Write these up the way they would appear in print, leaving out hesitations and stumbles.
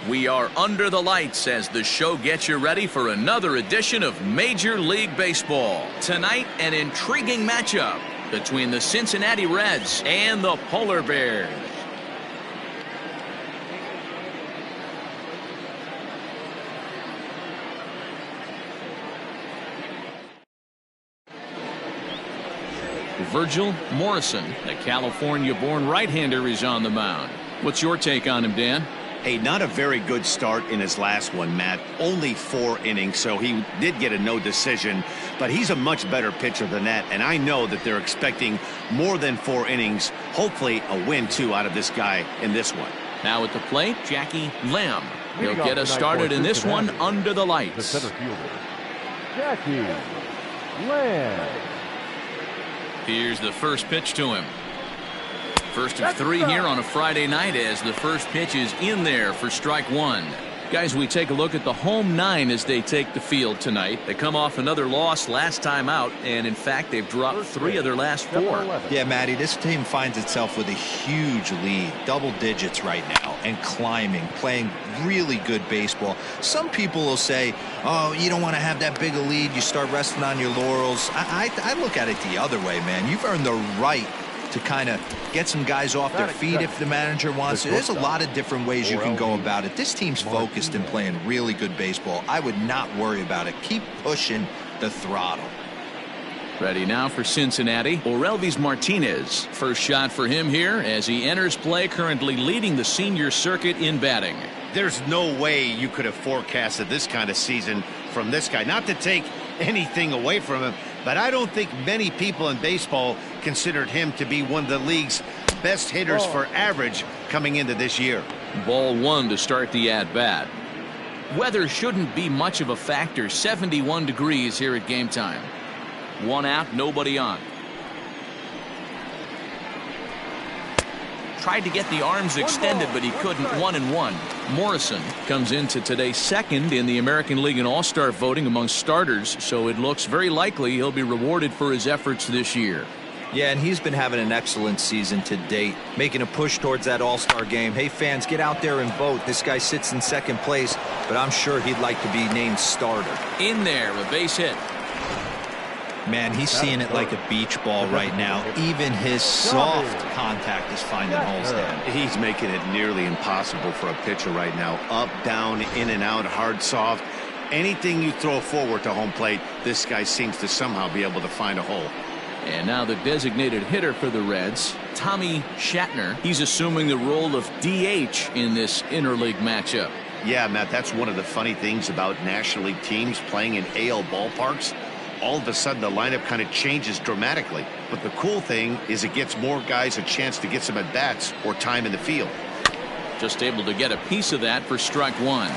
We are under the lights as the show gets you ready for another edition of Major League Baseball. Tonight, an intriguing matchup between the Cincinnati Reds and the Polar Bears. Virgil Morrison, the California-born right-hander, is on the mound. What's your take on him, Dan? Hey, not a very good start in his last one, Matt. Only 4 innings, so he did get a no decision. But he's a much better pitcher than that, and I know that they're expecting more than 4 innings. Hopefully a win, too, out of this guy in this one. Now at the plate, Jackie Lamb. He'll get us started in this one under the lights. The center fielder, Jackie Lamb. Here's the first pitch to him. First of 3 here on a Friday night as the first pitch is in there for strike 1. Guys, we take a look at the home 9 as they take the field tonight. They come off another loss last time out, and in fact, they've dropped 3 of their last 4. Yeah, Matty, this team finds itself with a huge lead, double digits right now, and climbing, playing really good baseball. Some people will say, oh, you don't want to have that big a lead, you start resting on your laurels. I look at it the other way, man. You've earned the right to kind of get some guys off their feet if the manager wants to. There's a lot of different ways you can go about it. This team's focused and playing really good baseball. I would not worry about it. Keep pushing the throttle. Ready now for Cincinnati, Orelvis Martinez. First shot for him here as he enters play, currently leading the senior circuit in batting. There's no way you could have forecasted this kind of season from this guy. Not to take anything away from him, but I don't think many people in baseball considered him to be one of the league's best hitters for average coming into this year. Ball 1 to start the at-bat. Weather shouldn't be much of a factor. 71 degrees here at game time. 1 out, nobody on. Tried to get the arms extended, but he couldn't. 1-1. Morrison comes into today's second in the American League and All-Star voting among starters, so it looks very likely he'll be rewarded for his efforts this year. Yeah, and he's been having an excellent season to date, making a push towards that All-Star game. Hey, fans, get out there and vote. This guy sits in second place, but I'm sure he'd like to be named starter. In there, a base hit. Man, he's seeing it like a beach ball right now. Even his soft contact is finding holes there. He's making it nearly impossible for a pitcher right now. Up, down, in and out, hard, soft. Anything you throw forward to home plate, this guy seems to somehow be able to find a hole. And now the designated hitter for the Reds, Tommy Shatner. He's assuming the role of DH in this interleague matchup. Yeah, Matt, that's one of the funny things about National League teams playing in AL ballparks. All of a sudden the lineup kind of changes dramatically. But the cool thing is it gets more guys a chance to get some at-bats or time in the field. Just able to get a piece of that for strike 1.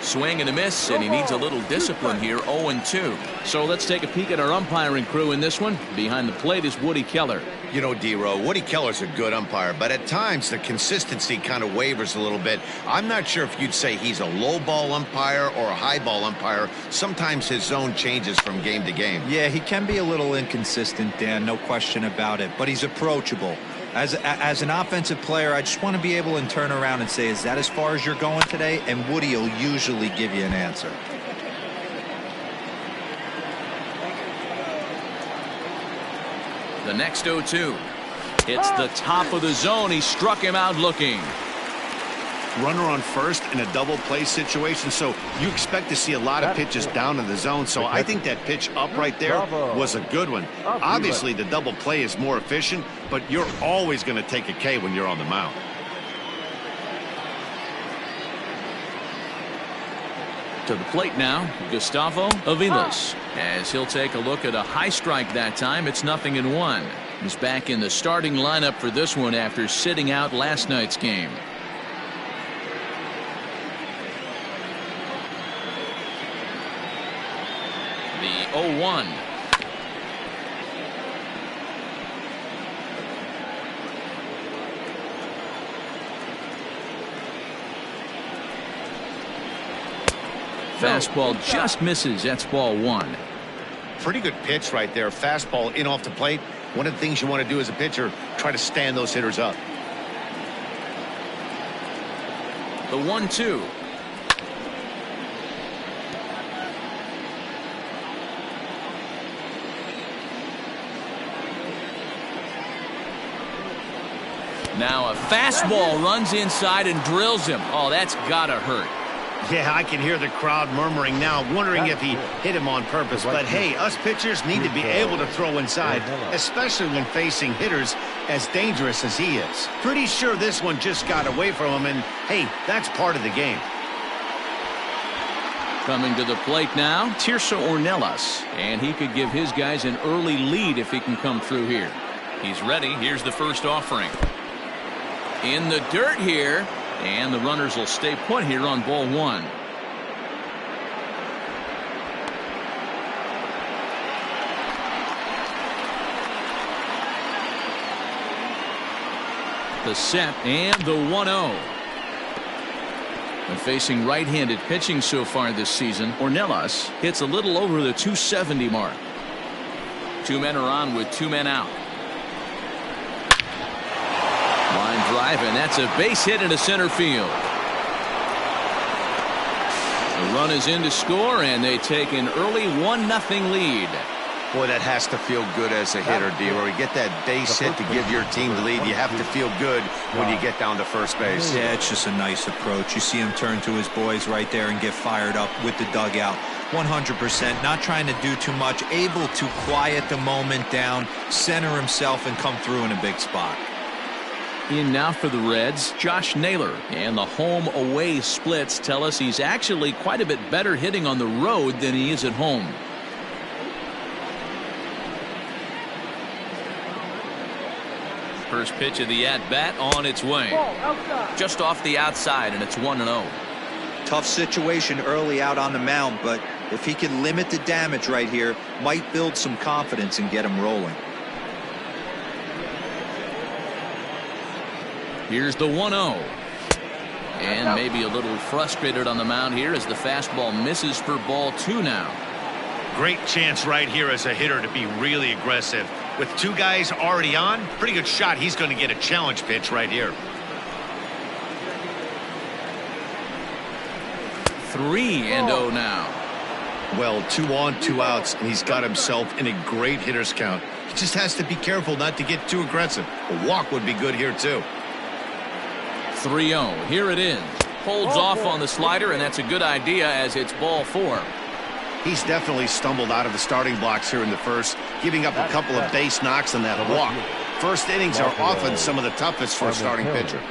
Swing and a miss, and he needs a little discipline here. 0-2. So let's take a peek at our umpiring crew in this one. Behind the plate is Woody Keller. You know, D-Row, Woody Keller's a good umpire, but at times the consistency kind of wavers a little bit. I'm not sure if you'd say he's a low ball umpire or a high ball umpire. Sometimes his zone changes from game to game. Yeah, he can be a little inconsistent, Dan, no question about it, but he's approachable. As an offensive player, I just want to be able to turn around and say, is that as far as you're going today? And Woody will usually give you an answer. The next 0-2. It's the top of the zone. He struck him out looking. Runner on first in a double play situation, so you expect to see a lot of pitches down in the zone. So I think that pitch up right there was a good one. Obviously, the double play is more efficient, but you're always going to take a K when you're on the mound. To the plate now, Gustavo Aviles, as he'll take a look at a high strike that time. It's 0-1. He's back in the starting lineup for this one after sitting out last night's game. The 0-1. Fastball just misses. That's ball 1. Pretty good pitch right there. Fastball in off the plate. One of the things you want to do as a pitcher, try to stand those hitters up. The 1-2. Now a fastball runs inside and drills him. Oh, that's gotta hurt. Yeah, I can hear the crowd murmuring now, wondering if he hit him on purpose. But hey, us pitchers need to be able to throw inside, especially when facing hitters as dangerous as he is. Pretty sure this one just got away from him, and hey, that's part of the game. Coming to the plate now, Tirso Ornelas, and he could give his guys an early lead if he can come through here. He's ready. Here's the first offering. In the dirt here, and the runners will stay put here on ball one. The set and the 1-0. When facing right-handed pitching so far this season, Ornelas hits a little over the 270 mark. Two men are on with two men out. Line drive, and that's a base hit into center field. The run is in to score, and they take an early 1-0 lead. Boy, that has to feel good as a hitter, D-Roy. You get that base hit to give your team the lead. You have to feel good when you get down to first base. Yeah, it's just a nice approach. You see him turn to his boys right there and get fired up with the dugout. 100%, not trying to do too much, able to quiet the moment down, center himself, and come through in a big spot. In now for the Reds, Josh Naylor. And the home-away splits tell us he's actually quite a bit better hitting on the road than he is at home. First pitch of the at-bat on its way. Just off the outside, and it's 1-0. Tough situation early out on the mound, but if he can limit the damage right here, might build some confidence and get him rolling. Here's the 1-0. And maybe a little frustrated on the mound here as the fastball misses for ball two now. Great chance right here as a hitter to be really aggressive. With two guys already on, pretty good shot. He's going to get a challenge pitch right here. 3-0 now. Well, 2 on, 2 outs, and he's got himself in a great hitter's count. He just has to be careful not to get too aggressive. A walk would be good here, too. 3-0. Here it is. Holds off on the slider, and that's a good idea as it's ball 4. He's definitely stumbled out of the starting blocks here in the first, giving up a couple of base knocks on that walk. First innings are often some of the toughest for a starting pitcher.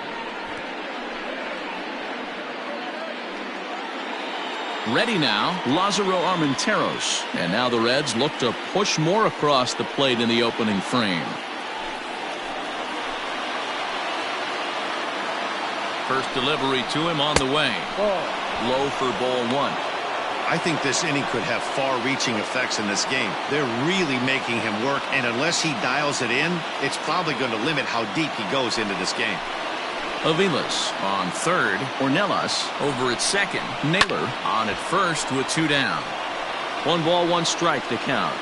Ready now, Lázaro Armenteros. And now the Reds look to push more across the plate in the opening frame. First delivery to him on the way. Low for ball 1. I think this inning could have far-reaching effects in this game. They're really making him work, and unless he dials it in, it's probably going to limit how deep he goes into this game. Aviles on third. Ornelas over at second. Naylor on at first with 2 down. 1 ball, 1 strike to count.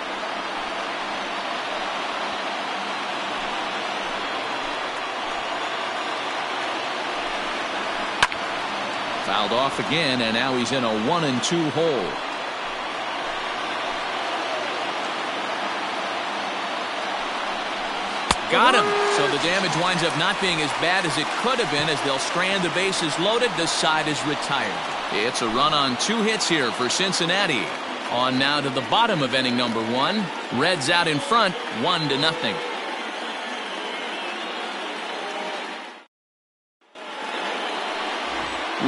Fouled off again, and now he's in a 1-2 hole. Got him. So the damage winds up not being as bad as it could have been as they'll strand the bases loaded. The side is retired. It's a run on 2 hits here for Cincinnati. On now to the bottom of inning number 1. Reds out in front, 1-0.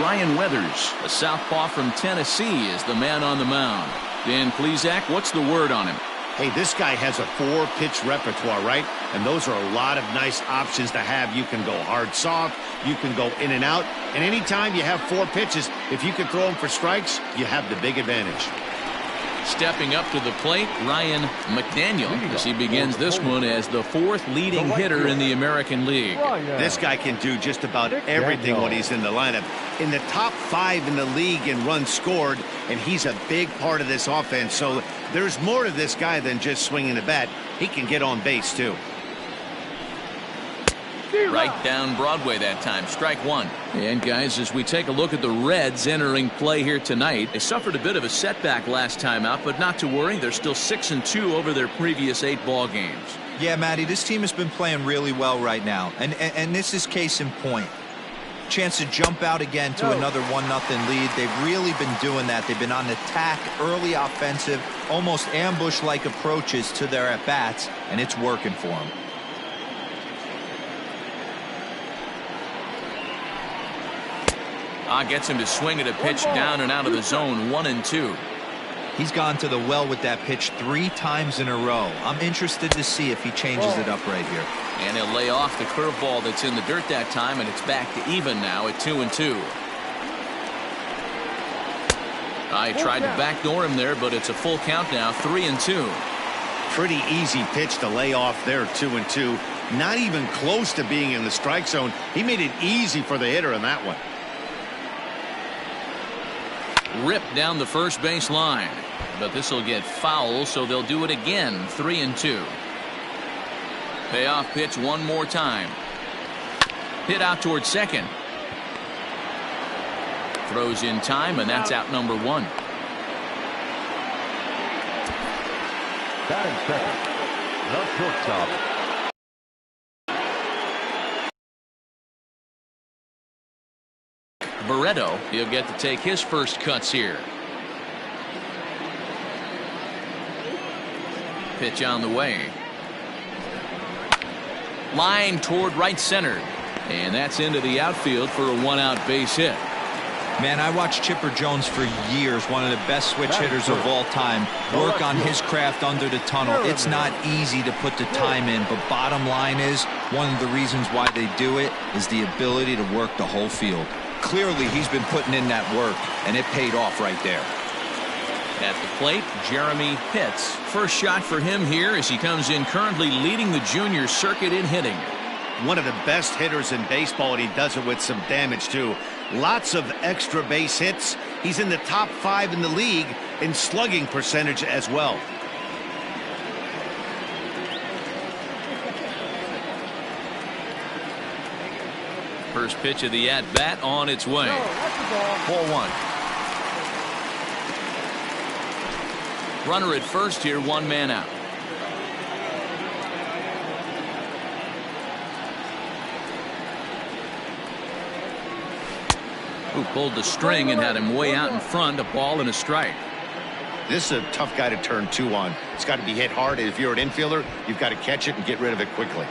Ryan Weathers, a southpaw from Tennessee, is the man on the mound. Dan Plesac, what's the word on him? Hey, this guy has a 4-pitch repertoire, right? And those are a lot of nice options to have. You can go hard, soft. You can go in and out. And anytime you have 4 pitches, if you can throw them for strikes, you have the big advantage. Stepping up to the plate, Ryan McDaniel, as he begins this one as the 4th leading hitter in the American League. This guy can do just about everything when he's in the lineup. In the top 5 in the league in runs scored, and he's a big part of this offense. So there's more to this guy than just swinging the bat. He can get on base, too. Right down Broadway that time. Strike 1. And guys, as we take a look at the Reds entering play here tonight, they suffered a bit of a setback last time out, but not to worry. They're still 6-2 over their previous 8 ball games. Yeah, Matty, this team has been playing really well right now, and this is case in point. Chance to jump out again to another 1-0 lead. They've really been doing that. They've been on attack, early offensive, almost ambush-like approaches to their at-bats, and it's working for them. Gets him to swing at a pitch down and out of the zone. 1-2. He's gone to the well with that pitch 3 times in a row. I'm interested to see if he changes it up right here. And he'll lay off the curveball that's in the dirt that time, and it's back to even now at 2-2. I tried to backdoor him there, but it's a full count now. 3-2. Pretty easy pitch to lay off there. 2-2. Not even close to being in the strike zone. He made it easy for the hitter in that one. Ripped down the first base line, but this will get foul, so they'll do it again. 3-2. Payoff pitch one more time. Hit out towards second. Throws in time, and that's out number 1. Batting second, the shortstop. Barreto, he'll get to take his first cuts here. Pitch on the way. Line toward right center. And that's into the outfield for a 1-out base hit. Man, I watched Chipper Jones for years, one of the best switch hitters of all time, work on his craft under the tunnel. It's not easy to put the time in, but bottom line is, one of the reasons why they do it is the ability to work the whole field. Clearly, he's been putting in that work, and it paid off right there. At the plate, Jeremy Pitts. First shot for him here as he comes in currently leading the junior circuit in hitting. One of the best hitters in baseball, and he does it with some damage, too. Lots of extra base hits. He's in the top 5 in the league in slugging percentage as well. First pitch of the at-bat on its way. 4-1. Runner at first here, 1 man out. Who pulled the string and had him way out in front, a ball and a strike. This is a tough guy to turn 2 on. It's got to be hit hard, and if you're an infielder, you've got to catch it and get rid of it quickly.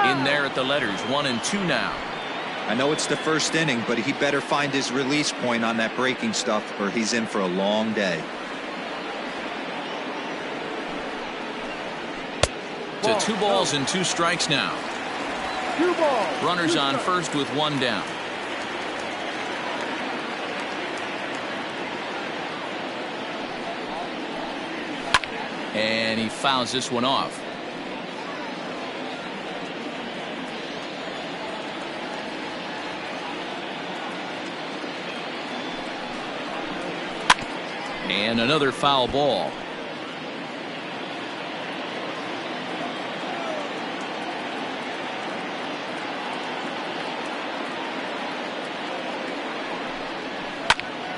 In there at the letters, 1-2 now. I know it's the first inning, but he better find his release point on that breaking stuff, or he's in for a long day. To 2 balls and 2 strikes now. 2 balls. Runners on first with 1 down. And he fouls this one off. And another foul ball.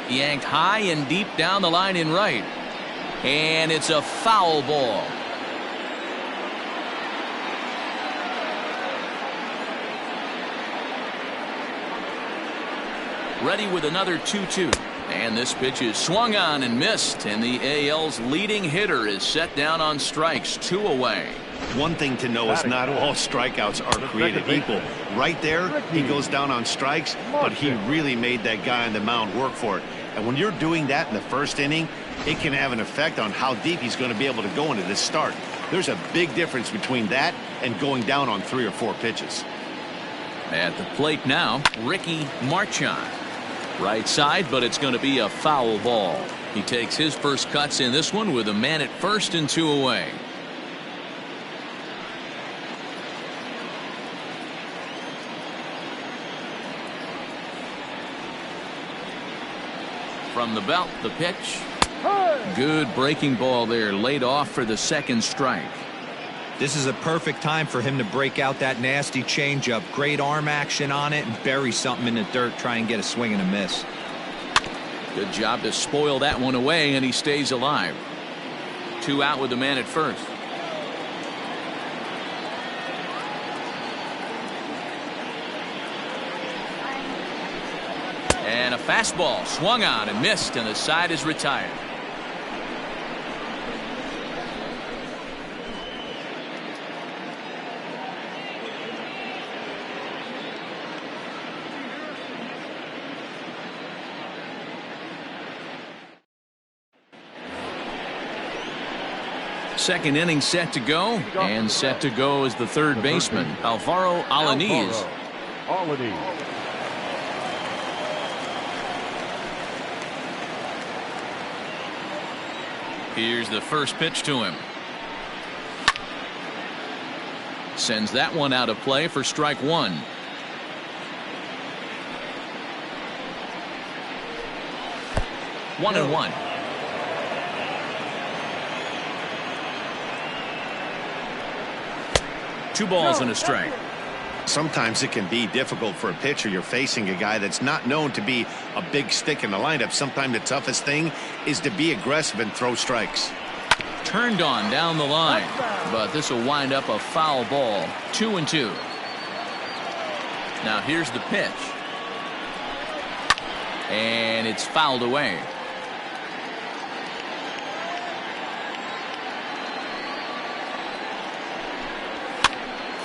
Yanked high and deep down the line in right. And it's a foul ball. Ready with another 2-2. And this pitch is swung on and missed, and the AL's leading hitter is set down on strikes, 2 away. One thing to know is not all strikeouts are created equal. Right there, he goes down on strikes, but he really made that guy on the mound work for it. And when you're doing that in the first inning, it can have an effect on how deep he's going to be able to go into this start. There's a big difference between that and going down on 3 or 4 pitches. At the plate now, Ricky Marchand. Right side, but it's going to be a foul ball. He takes his first cuts in this one with a man at first and 2 away. From the belt, the pitch. Good breaking ball there, laid off for the second strike. This is a perfect time for him to break out that nasty changeup. Great arm action on it and bury something in the dirt. Try and get a swing and a miss. Good job to spoil that one away, and he stays alive. 2 out with the man at first. And a fastball swung on and missed, and the side is retired. Second inning set to go, and set to go is the third baseman, Alvaro Alanis. Here's the first pitch to him. Sends that one out of play for strike 1. One and one. Two balls and a strike. Sometimes it can be difficult for a pitcher. You're facing a guy that's not known to be a big stick in the lineup. Sometimes the toughest thing is to be aggressive and throw strikes. Turned on down the line, but this will wind up a foul ball. 2-2. Now here's the pitch, and it's fouled away.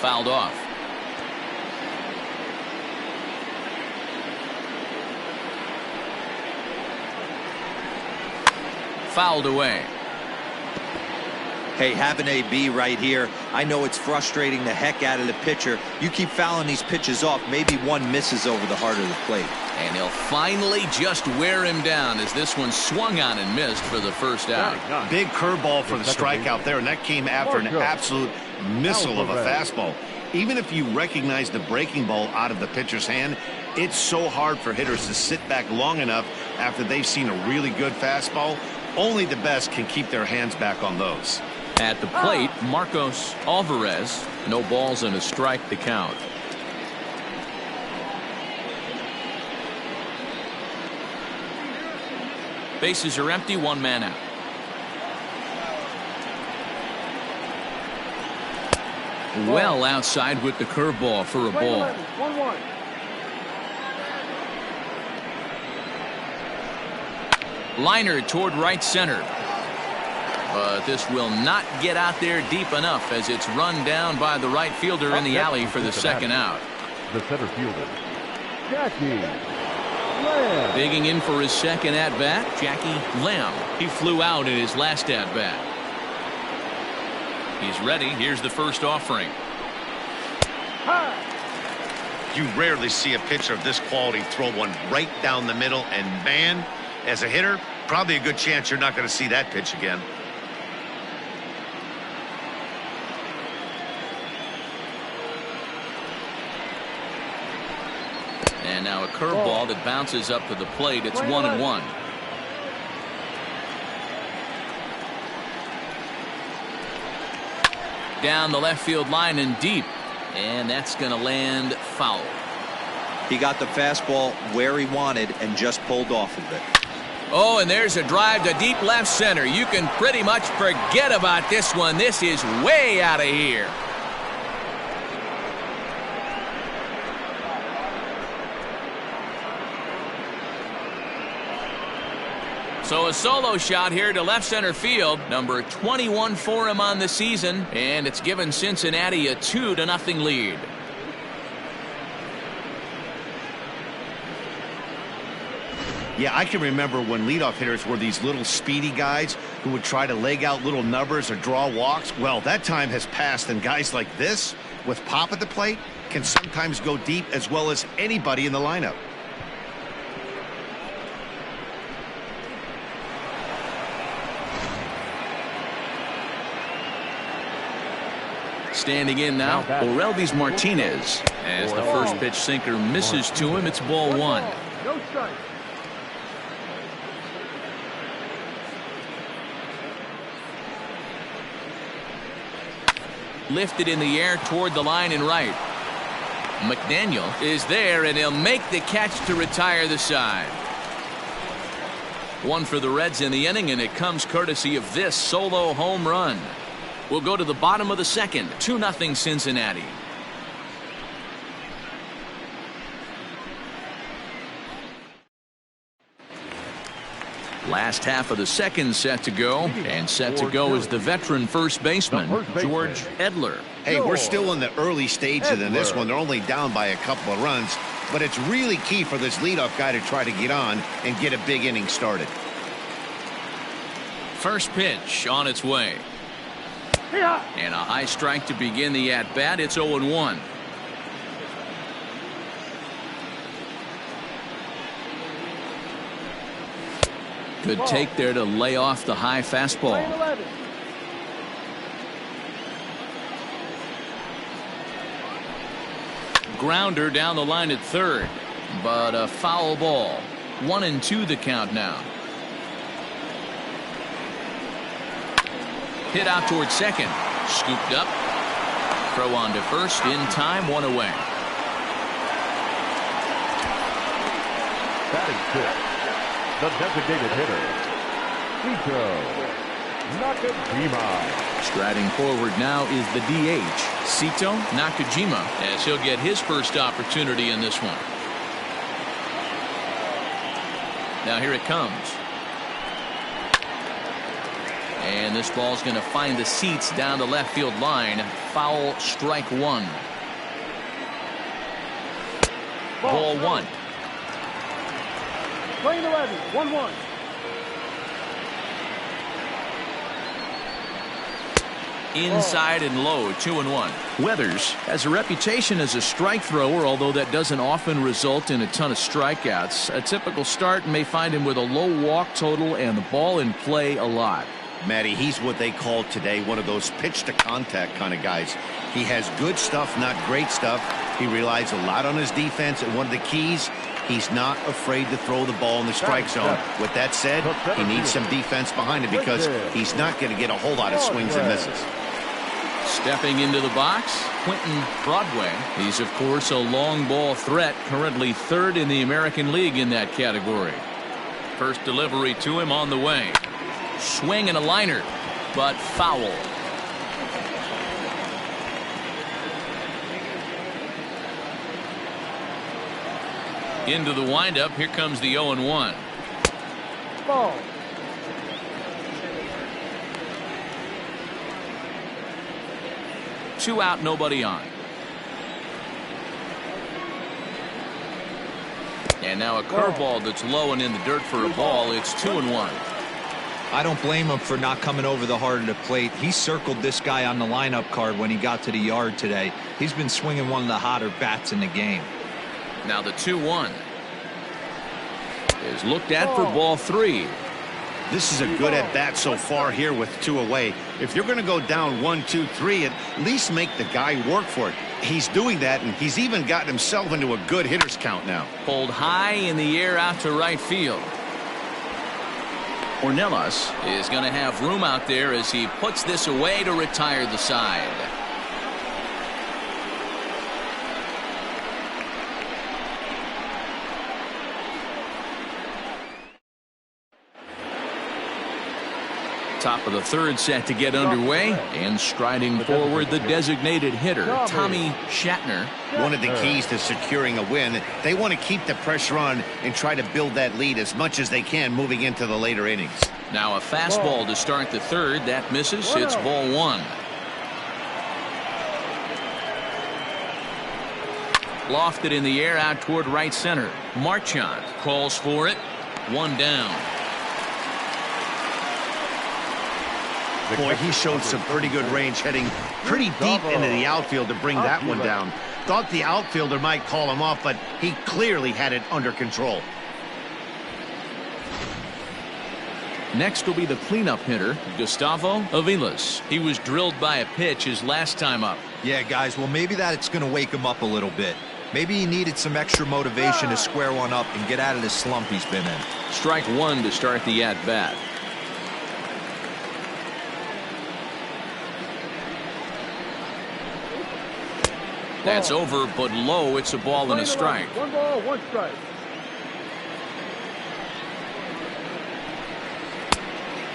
Fouled off. Fouled away. Hey, have an AB right here. I know it's frustrating the heck out of the pitcher. You keep fouling these pitches off, maybe one misses over the heart of the plate. And he'll finally just wear him down as this one swung on and missed for the first out. Big curveball for the strikeout there, and that came after an absolute missile of a fastball. Even if you recognize the breaking ball out of the pitcher's hand, it's so hard for hitters to sit back long enough after they've seen a really good fastball. Only the best can keep their hands back on those. At the plate, Marcos Alvarez. No balls and a strike to count. Bases are empty, one man out. Well outside with the curveball for a ball. 1-1. Liner toward right center. But this will not get out there deep enough as it's run down by the right fielder in the alley for the second out. The center fielder, Jackie Lamb. Digging in for his second at-bat, Jackie Lamb. He flew out in his last at-bat. He's ready. Here's the first offering. You rarely see a pitcher of this quality throw one right down the middle, and man, as a hitter, probably a good chance you're not going to see that pitch again. And now a curveball that bounces up to the plate. It's 1-1. Down the left field line and deep, and that's going to land foul. He got the fastball where he wanted and just pulled off of it. Oh, and there's a drive to deep left center. You can pretty much forget about this one. This is way out of here. So a solo shot here to left center field. Number 21 for him on the season, and it's given Cincinnati a 2-0 lead. Yeah, I can remember when leadoff hitters were these little speedy guys who would try to leg out little numbers or draw walks. Well, that time has passed, and guys like this, with pop at the plate, can sometimes go deep as well as anybody in the lineup. Standing in now, Orelvis Martinez. As the first pitch sinker misses to him, it's ball one. No strike. Lifted in the air toward the line and right. McDaniel is there, and he'll make the catch to retire the side. One for the Reds in the inning, and it comes courtesy of this solo home run. We'll go to the bottom of the second. 2-0 Cincinnati. Last half of the second set to go, and set to go is the veteran first baseman, George Edler. Hey, we're still in the early stages in this one. They're only down by a couple of runs, but it's really key for this leadoff guy to try to get on and get a big inning started. First pitch on its way. And a high strike to begin the at-bat. It's 0-1. Good take there to lay off the high fastball. Grounder down the line at third, but a foul ball. 1-2 the count now. Hit out towards second. Scooped up. Throw on to first in time. One away. That is good. The designated hitter, Ito Nakajima. Striding forward now is the DH, Sito Nakajima, as he'll get his first opportunity in this one. Now here it comes. And this ball's going to find the seats down the left field line. Foul, strike one. Ball one. Playing 11, 1-1. Inside and low, 2-1. Weathers has a reputation as a strike thrower, although that doesn't often result in a ton of strikeouts. A typical start may find him with a low walk total and the ball in play a lot. Matty, he's what they call today one of those pitch to contact kind of guys. He has good stuff, not great stuff. He relies a lot on his defense, and one of the keys, he's not afraid to throw the ball in the strike zone. With that said, he needs some defense behind him because he's not going to get a whole lot of swings and misses. Stepping into the box, Quentin Broadway. He's, of course, a long ball threat, currently third in the American League in that category. First delivery to him on the way. Swing and a liner, but foul. Into the windup. Here comes the 0-1. Ball. Two out, nobody on. And now a curveball that's low and in the dirt for a ball. It's 2-1. I don't blame him for not coming over the heart of the plate. He circled this guy on the lineup card when he got to the yard today. He's been swinging one of the hotter bats in the game. Now the 2-1 is looked at for ball three. This is a good at bat so far here with two away. If you're going to go down 1-2-3, at least make the guy work for it. He's doing that, and he's even gotten himself into a good hitter's count now. Pulled high in the air out to right field. Ornelas is going to have room out there as he puts this away to retire the side. Top of the third set to get underway, and striding forward the designated hitter, Tommy Shatner. One of the keys to securing a win, they want to keep the pressure on and try to build that lead as much as they can moving into the later innings. Now a fastball to start the third. That misses. It's ball one. Lofted in the air out toward right center. Marchand calls for it. One down. Boy, he showed some pretty good range, heading pretty deep into the outfield to bring that one down. Thought the outfielder might call him off, but he clearly had it under control. Next will be the cleanup hitter, Gustavo Aviles. He was drilled by a pitch his last time up. Yeah, guys, well, maybe that's going to wake him up a little bit. Maybe he needed some extra motivation to square one up and get out of the slump he's been in. Strike one to start the at-bat. That's over, but low. It's a ball and a strike. 1 ball, 1 strike.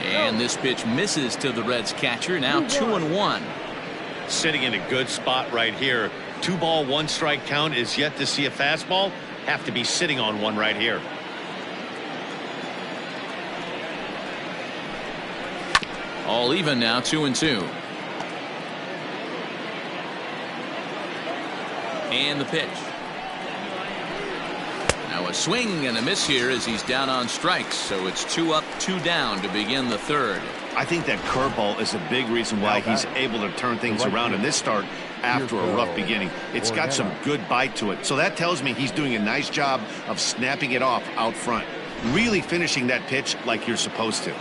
And this pitch misses to the Reds catcher. Now 2-1. Sitting in a good spot right here. 2 ball, 1 strike count is yet to see a fastball. Have to be sitting on one right here. All even now, 2-2. And the pitch. Now a swing and a miss here as he's down on strikes. So it's 2 up, 2 down to begin the third. I think that curveball is a big reason why he's able to turn things around in this start after a rough beginning. It's got some good bite to it. So that tells me he's doing a nice job of snapping it off out front. Really finishing that pitch like you're supposed to.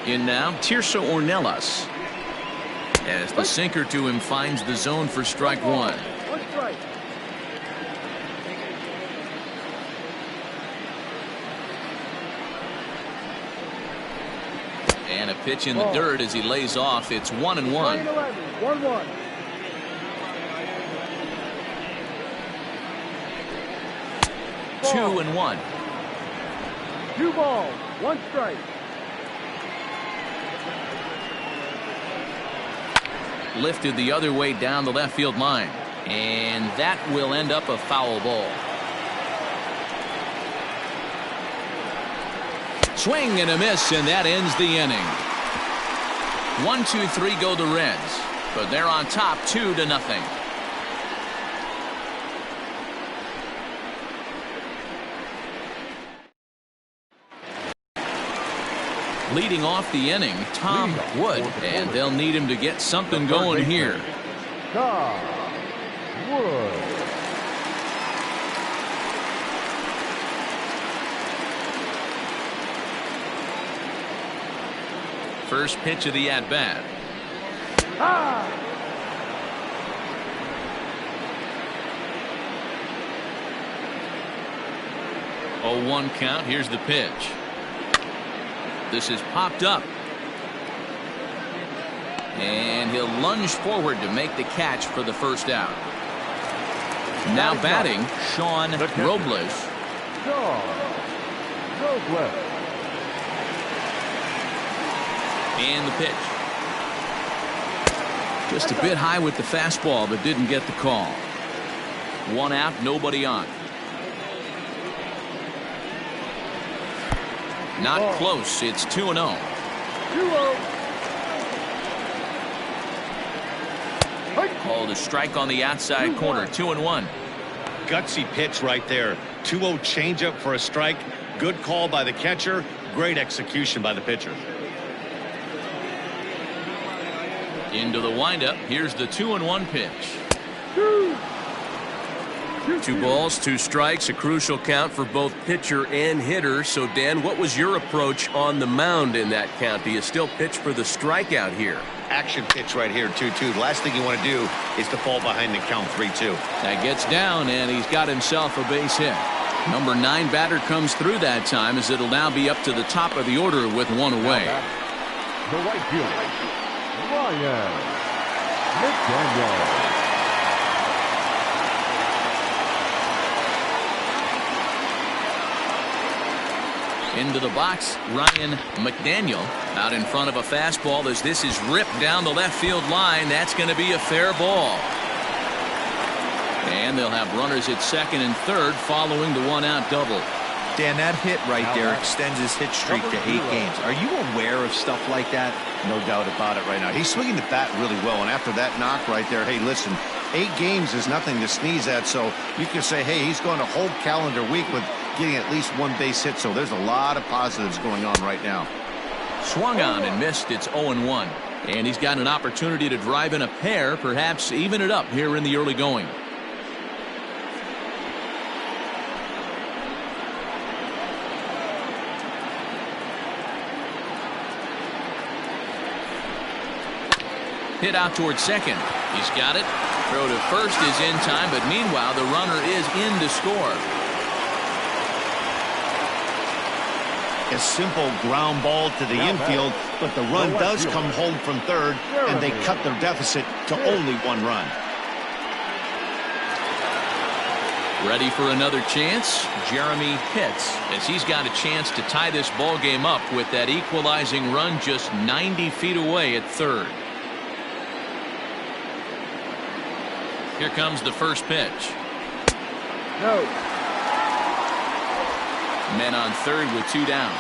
In now, Tirso Ornelas. As the sinker to him finds the zone for strike one. 1 strike. And a pitch in the dirt as he lays off. It's 1-1. 1-1. 2-1. 2 balls, 1 strike. Lifted the other way down the left field line. And that will end up a foul ball. Swing and a miss, and that ends the inning. 1, 2, 3 go the Reds, but they're on top 2-0. Leading off the inning, Tom Wood, and they'll need him to get something going here. Tom Wood. First pitch of the at-bat. 0-1 count. Here's the pitch. This is popped up. And he'll lunge forward to make the catch for the first out. Now batting, Sean Robles. And the pitch. Just a bit high with the fastball, but didn't get the call. 1 out, nobody on. Not close. It's 2-0. 2-0. Called a strike on the outside corner. 2-1. Gutsy pitch right there. 2-0 changeup for a strike. Good call by the catcher. Great execution by the pitcher. Into the windup. Here's the 2-1 pitch. 2 balls, 2 strikes, a crucial count for both pitcher and hitter. So, Dan, what was your approach on the mound in that count? Do you still pitch for the strikeout here? Action pitch right here, 2-2. The last thing you want to do is to fall behind the count 3-2. That gets down, and he's got himself a base hit. Number 9 batter comes through that time as it'll now be up to the top of the order with 1 away. The right fielder, Ryan McDaniel. Into the box, Ryan McDaniel out in front of a fastball as this is ripped down the left field line. That's going to be a fair ball. And they'll have runners at second and third following the 1-out double. Dan, that hit right there extends his hit streak to 8 games. Are you aware of stuff like that? No doubt about it right now. He's swinging the bat really well, and after that knock right there, hey, listen, 8 games is nothing to sneeze at, so you can say, hey, he's going a whole calendar week with getting at least one base hit, so there's a lot of positives going on right now. Swung on and missed. It's 0-1. And he's got an opportunity to drive in a pair, perhaps even it up here in the early going. Hit out towards second. He's got it. Throw to first is in time, but meanwhile the runner is in to score. A simple ground ball to the infield, but the run does come home from third, and they cut their deficit to only 1 run. Ready for another chance? Jeremy hits as he's got a chance to tie this ball game up with that equalizing run just 90 feet away at third. Here comes the first pitch. No. Men on third with 2 down.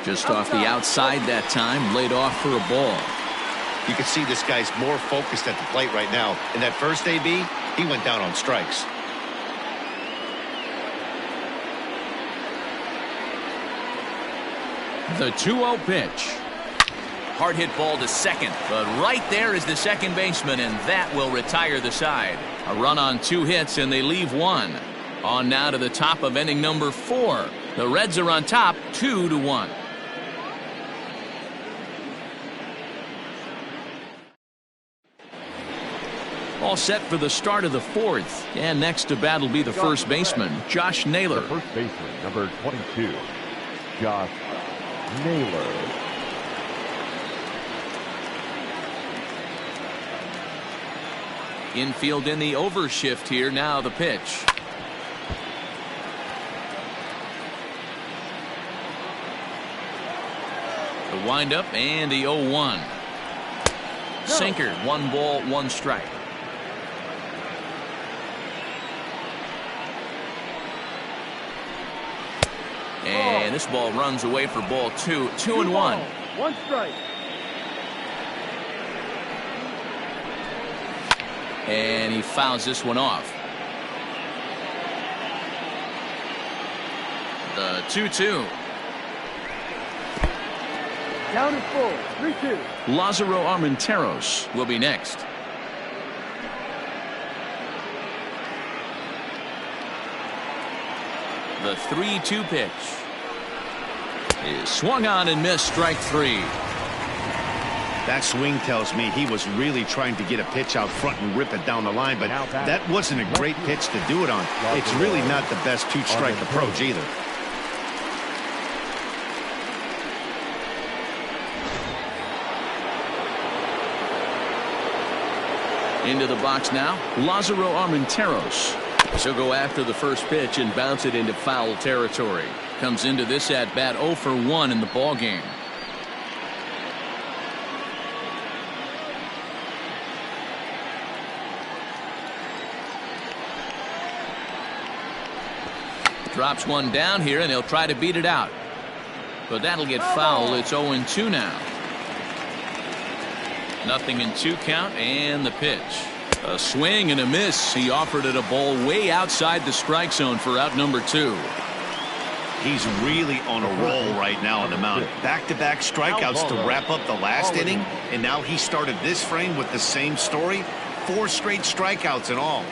Just off the outside that time, laid off for a ball. You can see this guy's more focused at the plate right now. In that first AB, he went down on strikes. The 2-0 pitch. Hard hit ball to second, but right there is the second baseman, and that will retire the side. A run on 2 hits, and they leave 1. On now to the top of inning number 4. The Reds are on top 2-1. All set for the start of the 4th, and next to bat will be the first baseman, Josh Naylor. The first baseman, number 22, Josh Naylor. Infield in the overshift here. Now the pitch. The windup and the 0-1. Sinker. 1 ball, 1 strike. And this ball runs away for ball 2. 2-1. 1 strike. And he fouls this one off. The 2-2. Down and full. 3-2. Lázaro Armenteros will be next. The 3-2 pitch is swung on and missed. Strike 3. That swing tells me he was really trying to get a pitch out front and rip it down the line, but that wasn't a great pitch to do it on. It's really not the best 2-strike approach either. Into the box now, Lázaro Armenteros. She'll go after the first pitch and bounce it into foul territory. Comes into this at bat 0 for 1 in the ball game. Drops one down here, and he'll try to beat it out. But that'll get foul. It's 0-2 now. 0-2 count, and the pitch. A swing and a miss. He offered it a ball way outside the strike zone for out number 2. He's really on a roll right now on the mound. Back-to-back strikeouts to wrap up the last inning, and now he started this frame with the same story. 4 straight strikeouts in all.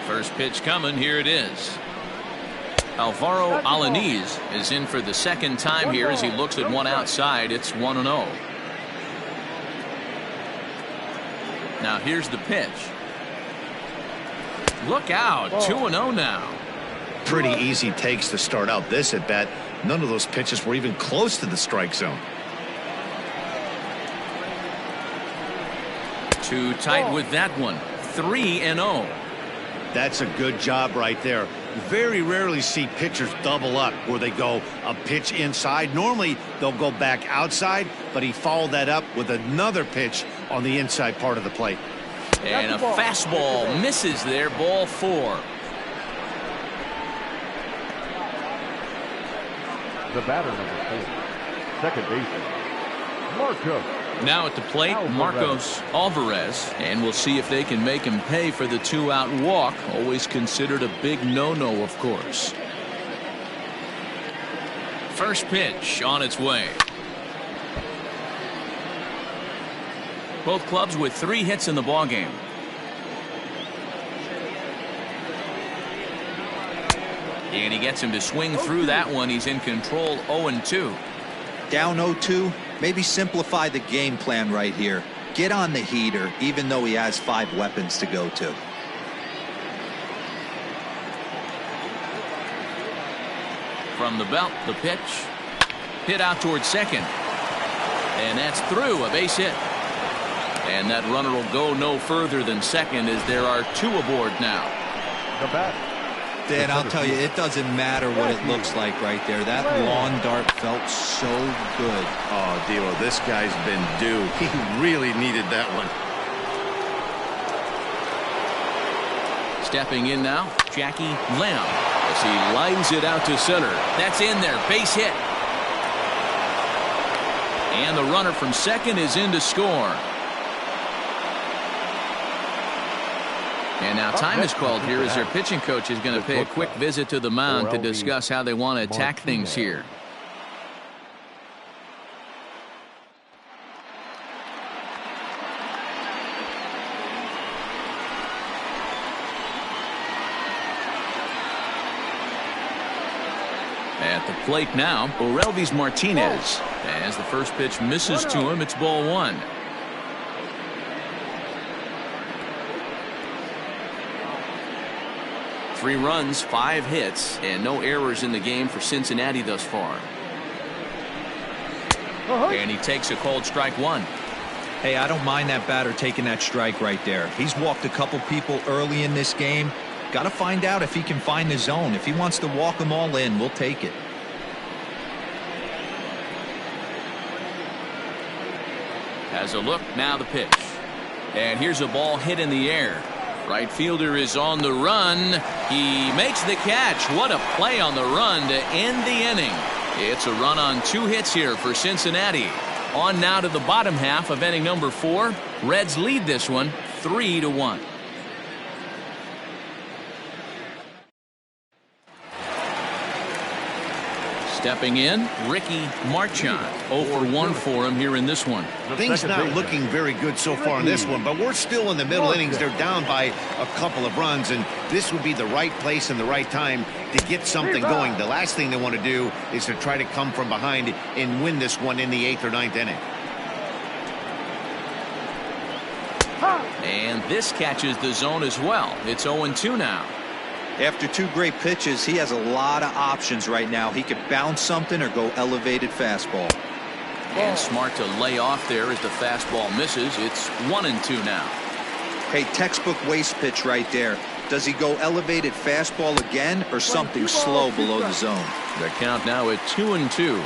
First pitch coming. Here it is. Alvaro Alanis is in for the second time here as he looks at one outside. It's 1-0. Now here's the pitch. Look out. 2-0 now. Pretty easy takes to start out this at bat. None of those pitches were even close to the strike zone. Too tight with that one. 3-0. That's a good job right there. Very rarely see pitchers double up where they go a pitch inside. Normally they'll go back outside, but he followed that up with another pitch on the inside part of the plate. And a fastball misses there. Ball 4. The batter, number second baseman, Marcus. Now at the plate, Marcos Alvarez, and we'll see if they can make him pay for the 2-out walk. Always considered a big no-no, of course. First pitch on its way. Both clubs with 3 hits in the ballgame. And he gets him to swing through that one. He's in control, 0-2. Down 0-2. Maybe simplify the game plan right here. Get on the heater, even though he has 5 weapons to go to. From the belt, the pitch. Hit out towards second. And that's through, a base hit. And that runner will go no further than second as there are 2 aboard now. The bat. Dan, I'll tell you, it doesn't matter what it looks like right there. That lawn dart felt so good. Oh, Devo, this guy's been due. He really needed that one. Stepping in now, Jackie Lamb as he lines it out to center. That's in there, base hit. And the runner from second is in to score. And now time is called here as their pitching coach is going to pay a quick visit to the mound to discuss how they want to attack things here. At the plate now, Orelvis Martinez. As the first pitch misses to him, it's ball 1. Three runs, 5 hits, and no errors in the game for Cincinnati thus far. And he takes a called strike 1. Hey, I don't mind that batter taking that strike right there. He's walked a couple people early in this game. Got to find out if he can find the zone. If he wants to walk them all in, we'll take it. Has a look, now the pitch. And here's a ball hit in the air. Right fielder is on the run. He makes the catch. What a play on the run to end the inning. It's a run on 2 hits here for Cincinnati. On now to the bottom half of inning number 4. Reds lead this one 3-1. Stepping in, Ricky Marchand. 0 for 1 for him here in this one. Things not looking very good so far in this one, but we're still in the middle innings. They're down by a couple of runs, and this would be the right place and the right time to get something going. The last thing they want to do is to try to come from behind and win this one in the 8th or 9th inning. And this catches the zone as well. It's 0-2 now. After 2 great pitches, he has a lot of options right now. He could bounce something or go elevated fastball. And smart to lay off there as the fastball misses. It's 1-2 now. Hey, textbook waste pitch right there. Does he go elevated fastball again or something slow below the zone? The count now at 2-2.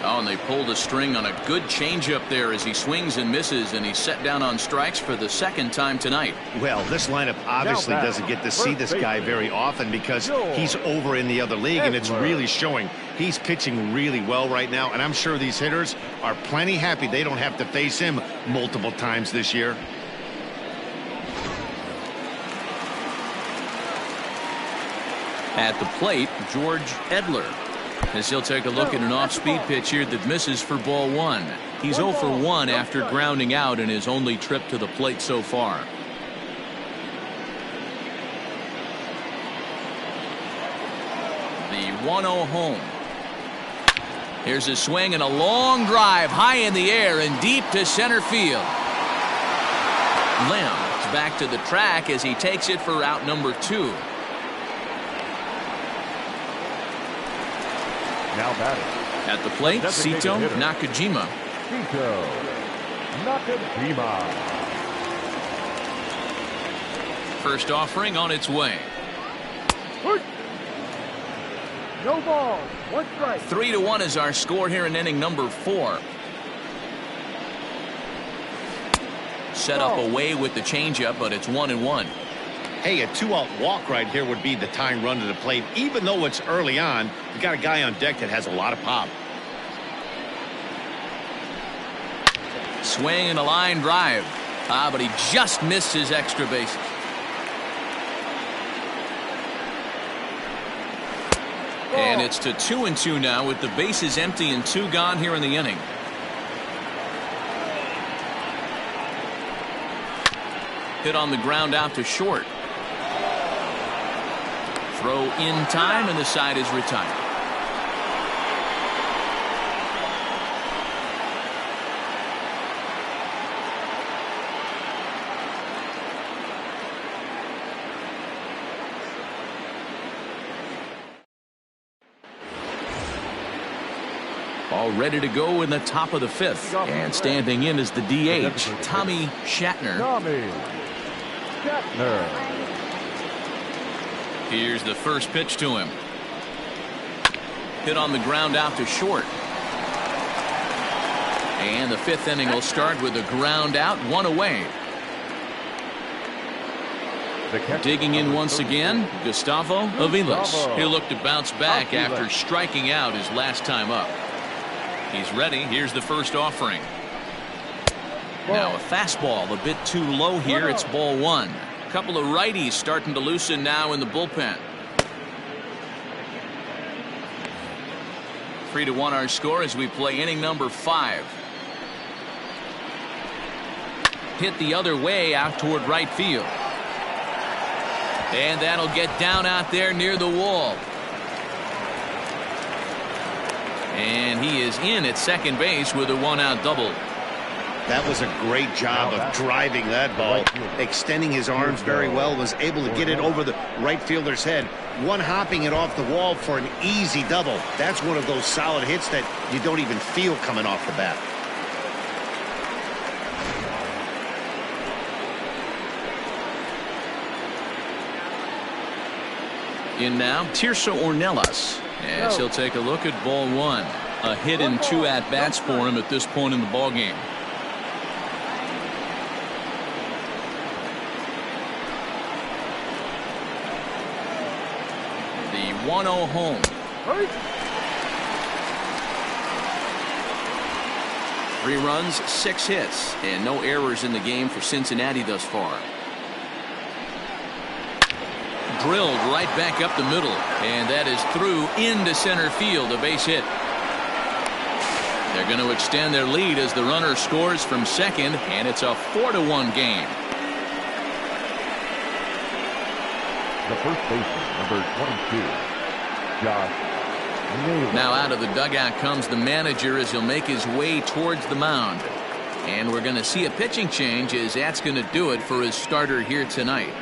Oh, and they pulled a string on a good changeup there as he swings and misses, and he's set down on strikes for the 2nd time tonight. Well, this lineup obviously doesn't get to see this guy very often because he's over in the other league, and it's really showing. He's pitching really well right now, and I'm sure these hitters are plenty happy they don't have to face him multiple times this year. At the plate, George Edler. As he'll take a look at an off-speed pitch here that misses for ball 1. He's 0 for 1 after grounding out in his only trip to the plate so far. The 1-0 home. Here's a swing and a long drive high in the air and deep to center field. Lamb is back to the track as he takes it for out number 2. Now batting. At the plate, Sito Nakajima. Sito Nakajima. First offering on its way. No ball. 1 strike. 3-1 is our score here in inning number 4. Set up away with the changeup, but it's 1-1. Hey, a 2-out walk right here would be the tying run to the plate. Even though it's early on, you got a guy on deck that has a lot of pop. Swing and a line drive. But he just missed his extra bases. And it's to 2-2 now with the bases empty and 2 gone here in the inning. Hit on the ground out to short. Throw in time, and the side is retired. All ready to go in the top of the 5th. And standing in is the DH, Tommy Shatner. Here's the first pitch to him. Hit on the ground out to short. And the 5th inning will start with a ground out, 1 away. Digging in once again, Gustavo Aviles. He'll look to bounce back after striking out his last time up. He's ready. Here's the first offering. Now a fastball a bit too low here. It's ball 1. A couple of righties starting to loosen now in the bullpen. 3-1 our score as we play inning number 5. Hit the other way out toward right field. And that'll get down out there near the wall. And he is in at second base with a 1-out double. That was a great job of driving that ball, extending his arms very well, was able to get it over the right fielder's head, one-hopping it off the wall for an easy double. That's one of those solid hits that you don't even feel coming off the bat. In now, Tirso Ornelas, as he'll take a look at ball 1. A hit and 2 at-bats for him at this point in the ballgame. The 1-0 home. 3 runs, 6 hits, and no errors in the game for Cincinnati thus far. Drilled right back up the middle, and that is through into center field, a base hit. They're going to extend their lead as the runner scores from second, and it's a 4-1 game. The first baseman, number 22, Josh Naylor. Now out of the dugout comes the manager as he'll make his way towards the mound. And we're going to see a pitching change as that's going to do it for his starter here tonight.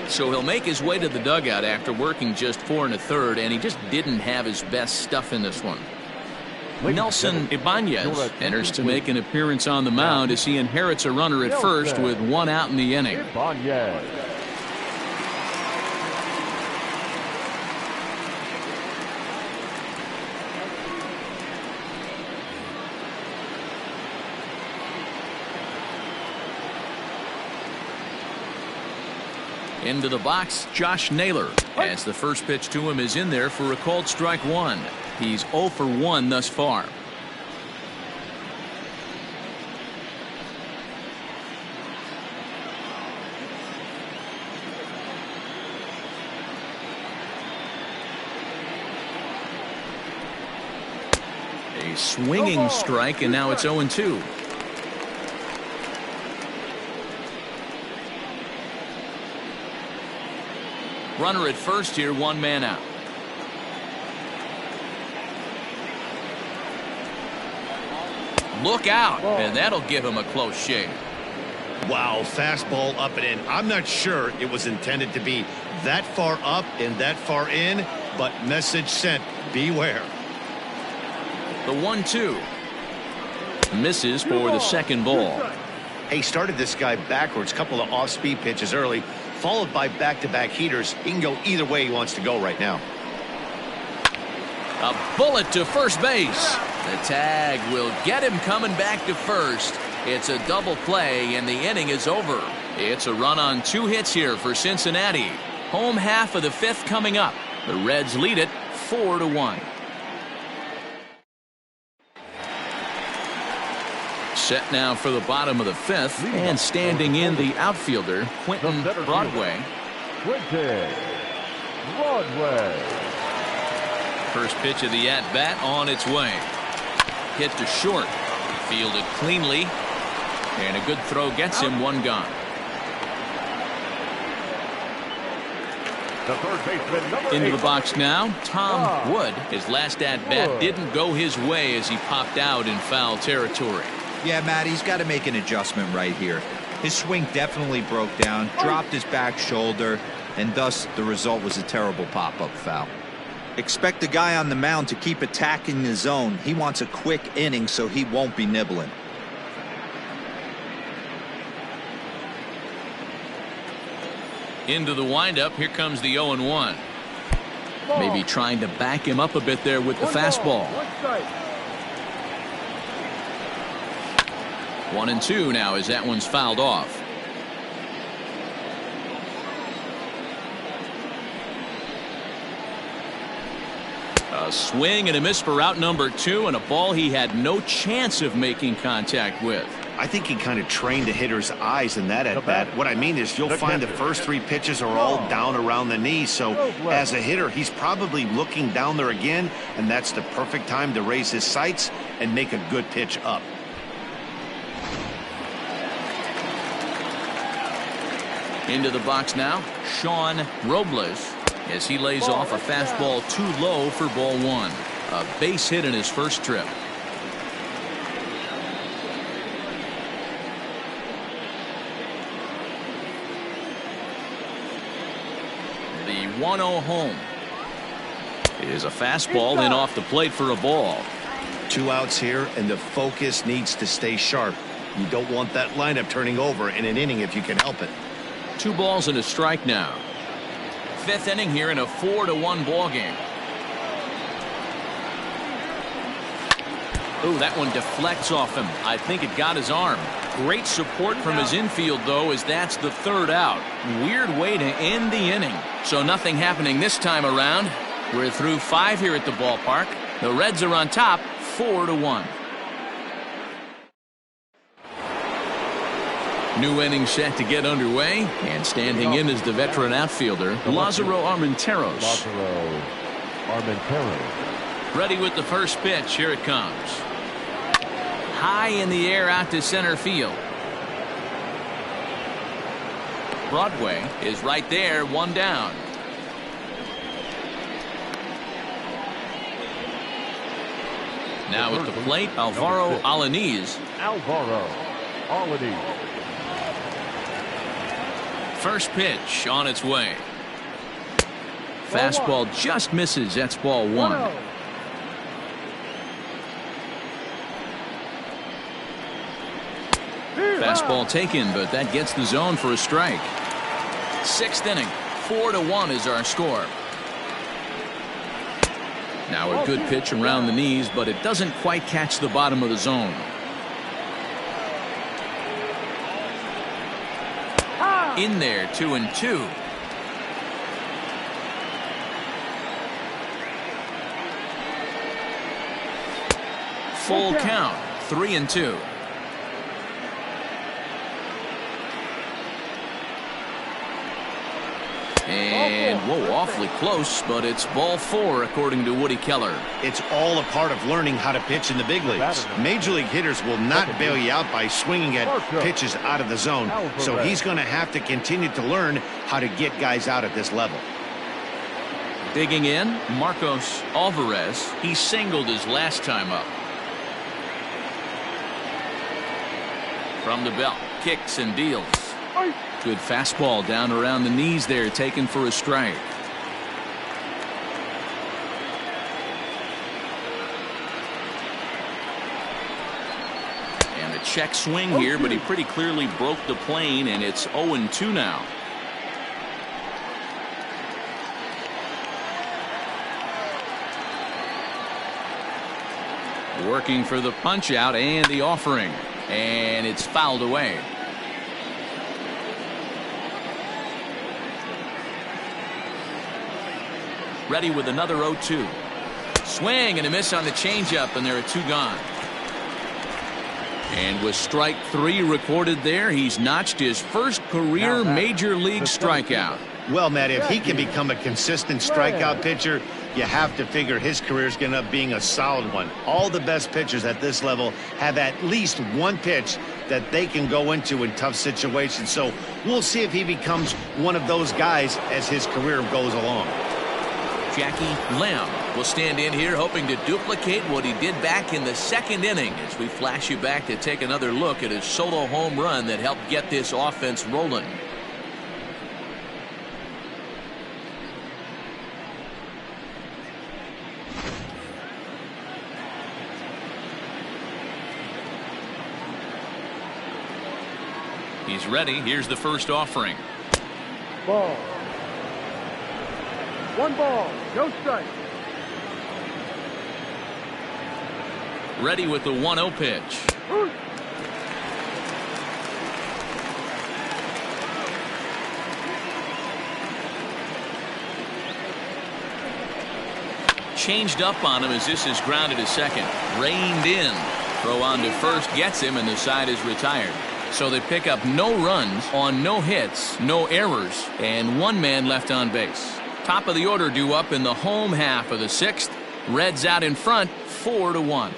So he'll make his way to the dugout after working just 4 1/3, and he just didn't have his best stuff in this one. Nelson Ibanez enters to make an appearance on the mound as he inherits a runner at first with 1 out in the inning. Into the box, Josh Naylor, as the first pitch to him is in there for a called strike 1. He's 0 for 1 thus far. A swinging strike, and now it's 0-2. Runner at first here, 1 man out. Look out, and that'll give him a close shave. Wow, fastball up and in. I'm not sure it was intended to be that far up and that far in, but message sent, beware. The 1-2 misses for the second ball. He started this guy backwards, couple of off-speed pitches early, followed by back-to-back heaters. He can go either way he wants to go right now. A bullet to first base. The tag will get him coming back to first. It's a double play, and the inning is over. It's a run on 2 hits here for Cincinnati. Home half of the 5th coming up. The Reds lead it 4-1. Set now for the bottom of the 5th, and standing in the outfielder, Quentin Broadway. First pitch of the at-bat on its way. Hit to short. Fielded cleanly. And a good throw gets him 1 gone. Into the box now, Tom Wood. His last at-bat didn't go his way as he popped out in foul territory. Yeah, Matt, he's got to make an adjustment right here. His swing definitely broke down, dropped his back shoulder, and thus the result was a terrible pop-up foul. Expect the guy on the mound to keep attacking the zone. He wants a quick inning, so he won't be nibbling. Into the windup, here comes the 0-1. Maybe trying to back him up a bit there with the fastball. 1-2 now as that one's fouled off. A swing and a miss for out number 2, and a ball he had no chance of making contact with. I think he kind of trained the hitter's eyes in that at bat. What I mean is you'll find the first 3 pitches are all down around the knee. So as a hitter, he's probably looking down there again, and that's the perfect time to raise his sights and make a good pitch up. Into the box now, Sean Robles, as he lays off a fastball too low for ball 1. A base hit in his first trip. The 1-0 home is a fastball in off the plate for a ball. 2 outs here, and the focus needs to stay sharp. You don't want that lineup turning over in an inning if you can help it. 2 balls and a strike now. 5th inning here in a 4-1 ball game. Oh, that one deflects off him. I think it got his arm. Great support from his infield, though, as that's the 3rd out. Weird way to end the inning. So nothing happening this time around. We're through 5 here at the ballpark. The Reds are on top, 4-1. New inning set to get underway, and standing in is the veteran outfielder, Lázaro Armenteros. Ready with the first pitch. Here it comes. High in the air out to center field. Broadway is right there, 1 down. Now at the plate, Alvaro Alanis. First pitch on its way. Fastball just misses. That's ball 1. Fastball taken, but that gets the zone for a strike. 6th inning, 4-1 is our score. Now a good pitch around the knees, but it doesn't quite catch the bottom of the zone. In there, 2-2. Full count, 3-2. And, whoa, awfully close, but it's ball 4, according to Woody Keller. It's all a part of learning how to pitch in the big leagues. Major league hitters will not bail you out by swinging at pitches out of the zone, so he's going to have to continue to learn how to get guys out at this level. Digging in, Marcos Alvarez. He singled his last time up. From the belt, kicks and deals. Good fastball down around the knees there, taken for a strike. And a check swing here, but he pretty clearly broke the plane, and it's 0-2 now. Working for the punch out and the offering, and it's fouled away. Ready with another 0-2. Swing and a miss on the changeup, and there are 2 gone. And with strike 3 recorded there, he's notched his first career major league strikeout. Well, Matt, if he can become a consistent strikeout pitcher, you have to figure his career is going to end up being a solid one. All the best pitchers at this level have at least one pitch that they can go into in tough situations. So we'll see if he becomes one of those guys as his career goes along. Jackie Lamb will stand in here hoping to duplicate what he did back in the 2nd inning as we flash you back to take another look at his solo home run that helped get this offense rolling. He's ready. Here's the first offering. Ball. 1 ball, no strike. Ready with the 1-0 pitch. Changed up on him as this is grounded to second. Reined in. Throw on to first gets him, and the side is retired. So they pick up no runs on no hits, no errors, and 1 man left on base. Top of the order due up in the home half of the 6th. Reds out in front 4-1.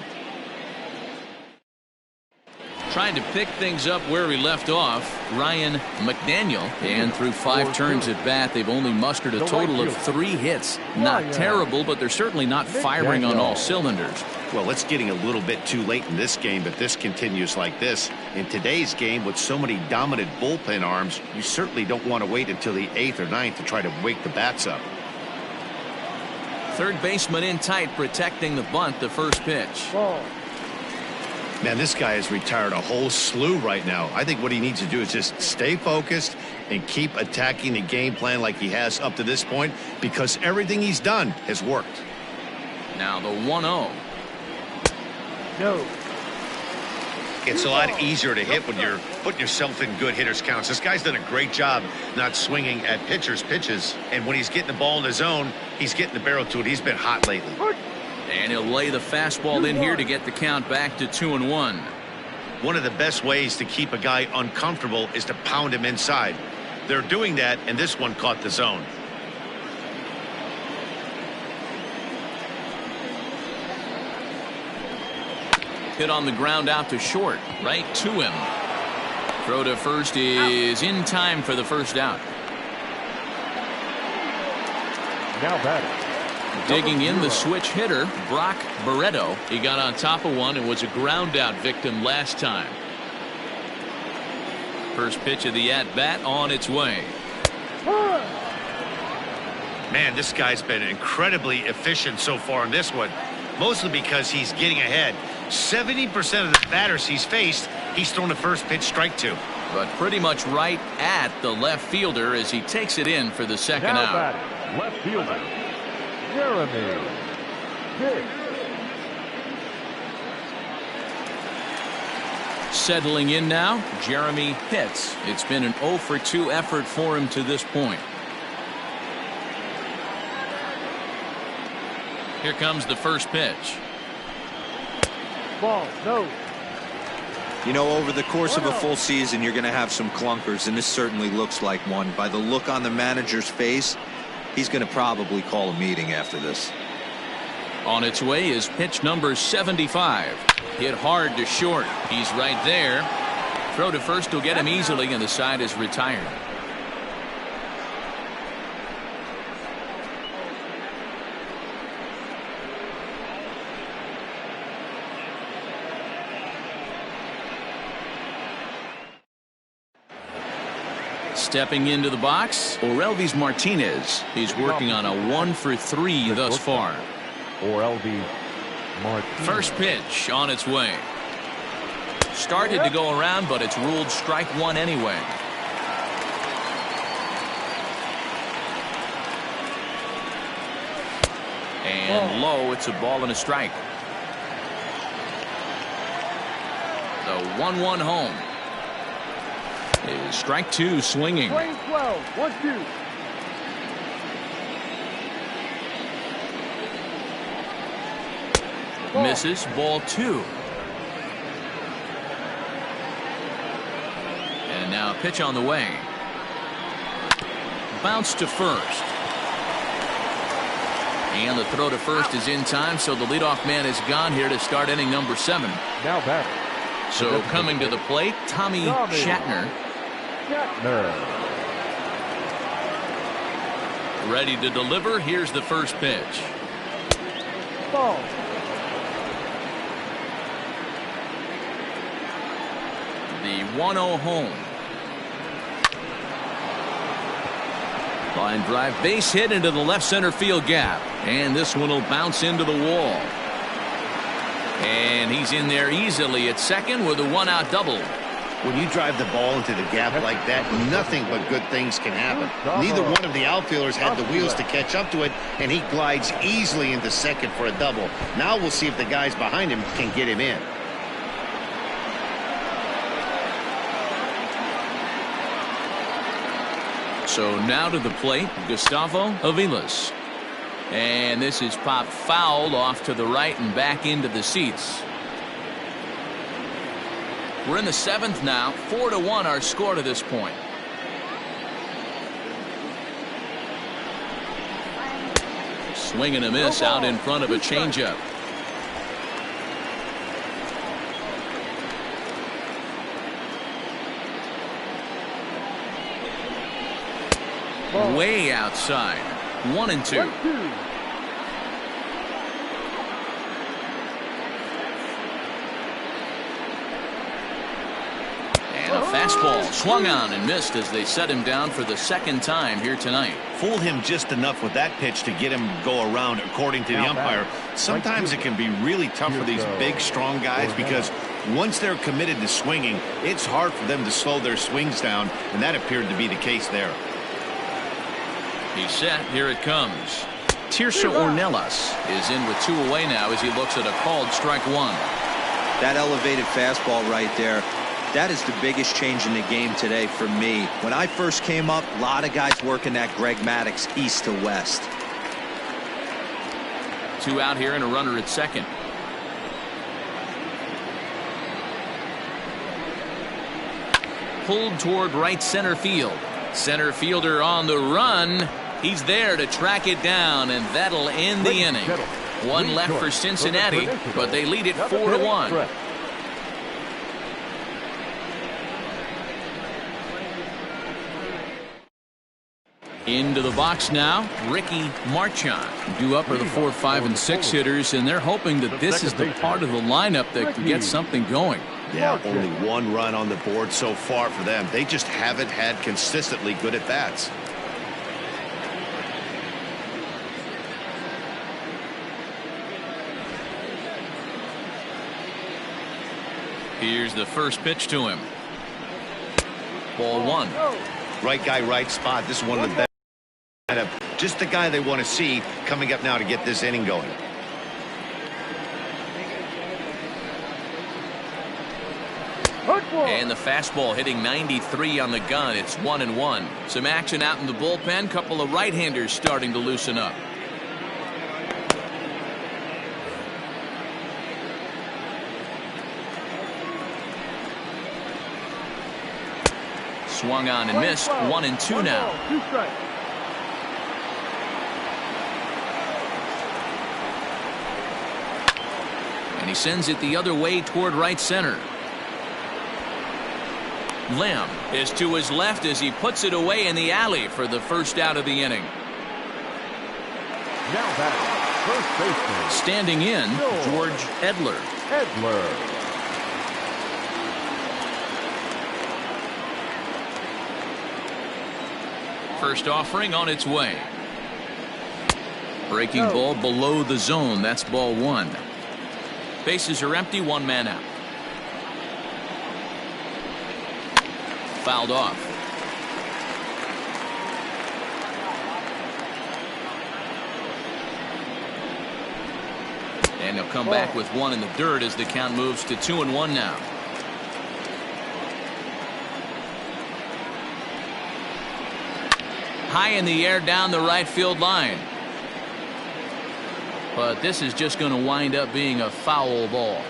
Trying to pick things up where we left off, Ryan McDaniel, and through 5 turns at bat, they've only mustered a total of 3 hits. Not terrible, but they're certainly not firing on all cylinders. Well, it's getting a little bit too late in this game, but this continues like this. In today's game, with so many dominant bullpen arms, you certainly don't want to wait until the 8th or 9th to try to wake the bats up. Third baseman in tight, protecting the bunt, the first pitch. Ball. Man, this guy has retired a whole slew right now. I think what he needs to do is just stay focused and keep attacking the game plan like he has up to this point, because everything he's done has worked. Now the 1-0. No. It's a lot easier to hit when you're putting yourself in good hitters counts. This guy's done a great job not swinging at pitchers' pitches, and when he's getting the ball in the zone, he's getting the barrel to it. He's been hot lately. And he'll lay the fastball in here to get the count back to 2-1. One of the best ways to keep a guy uncomfortable is to pound him inside. They're doing that, and this one caught the zone. Hit on the ground out to short, right to him. Throw to first is in time for the first out. Now batting. Digging in the switch hitter, Brock Barreto. He got on top of one and was a ground out victim last time. First pitch of the at-bat on its way. Man, this guy's been incredibly efficient so far in this one, mostly because he's getting ahead. 70% of the batters he's faced, he's thrown the first pitch strike to. But pretty much right at the left fielder as he takes it in for the second Now out. batting, left fielder, Jeremy Pitt. Settling in now, Jeremy Pitts. It's been an 0 for 2 effort for him to this point. Here comes the first pitch. Ball. No. You know, over the course of a full season, you're going to have some clunkers, and this certainly looks like one. By the look on the manager's face, he's going to probably call a meeting after this. On its way is pitch number 75. Hit hard to short. He's right there. Throw to first will get him easily, and the side is retired. Stepping into the box, Orelvis Martinez. He's working on a 1 for 3 thus far. Orelvis Martinez. First pitch on its way. Started to go around, but it's ruled strike 1 anyway. And low, it's a ball and a strike. The 1-1 home. Is strike 2 swinging. Playing 12. 1-2. Misses. Ball 2. And now a pitch on the way. Bounce to first. And the throw to first is in time, so the leadoff man is gone here to start inning number 7. Now batter. So coming to the plate, Tommy Shatner. Ready to deliver. Here's the first pitch. Ball. The 1-0 home. Line drive, base hit into the left center field gap. And this one will bounce into the wall. And he's in there easily at second with a 1-out double. When you drive the ball into the gap like that, nothing but good things can happen. Neither one of the outfielders had the wheels to catch up to it, and he glides easily into second for a double. Now we'll see if the guys behind him can get him in. So now to the plate, Gustavo Aviles. And this is popped foul off to the right and back into the seats. We're in the 7th now. 4-1 our score to this point. Swing and a miss out in front of a changeup. Way outside. 1-2. And a fastball swung on and missed as they set him down for the 2nd time here tonight. Fooled him just enough with that pitch to get him to go around, according to the umpire. Sometimes it can be really tough for these big, strong guys because once they're committed to swinging, it's hard for them to slow their swings down, and that appeared to be the case there. He's set. Here it comes. Tirso Ornelas is in with 2 away now as he looks at a called strike 1. That elevated fastball right there, that is the biggest change in the game today for me. When I first came up, a lot of guys working that Greg Maddux east to west. 2 out here and a runner at second. Pulled toward right center field. Center fielder on the run. He's there to track it down, and that'll end the inning. 1 left for Cincinnati, but they lead it 4-1. Into the box now, Ricky Marchand. Due up are the 4, 5, and 6 hitters, and they're hoping that this is the part of the lineup that can get something going. Yeah, only 1 run on the board so far for them. They just haven't had consistently good at-bats. Here's the first pitch to him. Ball 1. Right guy, right spot. This is one of the best. Just the guy they want to see coming up now to get this inning going. And the fastball hitting 93 on the gun. It's 1-1. Some action out in the bullpen. Couple of right-handers starting to loosen up. Swung on and missed. 1-2 now. And he sends it the other way toward right center. Lamb is to his left as he puts it away in the alley for the first out of the inning. Now back, first baseman. Standing in, George Edler. First offering on its way. Breaking ball below the zone. That's ball 1. Bases are empty. 1 man out. Fouled off. And he'll come back with 1 in the dirt as the count moves to 2-1 now. High in the air down the right field line. But this is just going to wind up being a foul ball.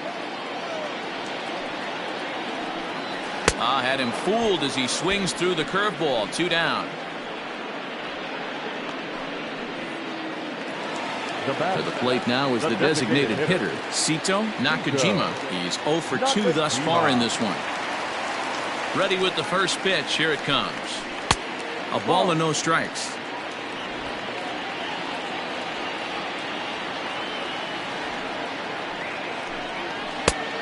Had him fooled as he swings through the curveball. 2 down. To the plate now is the designated hitter, Sito Nakajima. He's 0 for 2 thus far in this one. Ready with the first pitch. Here it comes. A ball and no strikes.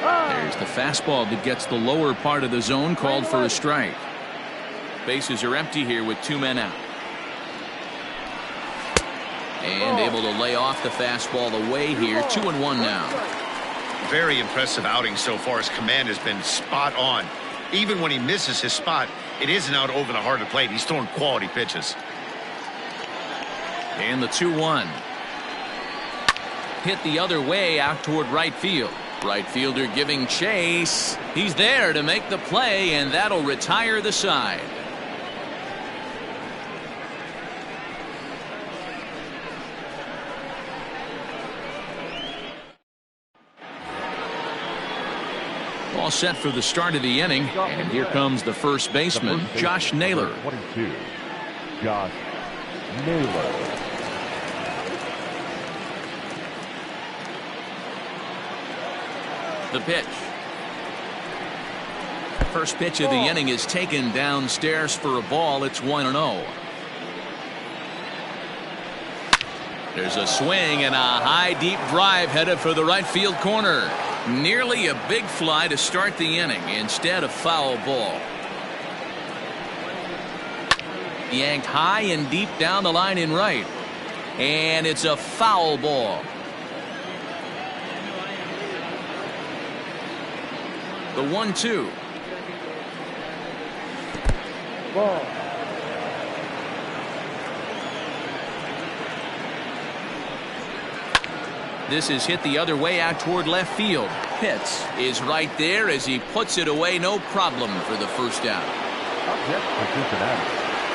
There's the fastball that gets the lower part of the zone, called for a strike. Bases are empty here with 2 men out. And able to lay off the fastball away here. 2-1 now. Very impressive outing so far. His command has been spot on. Even when he misses his spot, it isn't out over the heart of the plate. He's throwing quality pitches. And the 2-1. Hit the other way out toward right field. Right fielder giving chase. He's there to make the play, and that'll retire the side. All set for the start of the inning, and here comes the first baseman, Josh Naylor. 22, Josh Naylor. The pitch. First pitch of the inning is taken downstairs for a ball. It's 1-0. There's a swing and a high deep drive headed for the right field corner. Nearly a big fly to start the inning. Instead, a foul ball. Yanked high and deep down the line in right. And it's a foul ball. The 1-2. Ball. This is hit the other way out toward left field. Pitts is right there as he puts it away. No problem for the first out.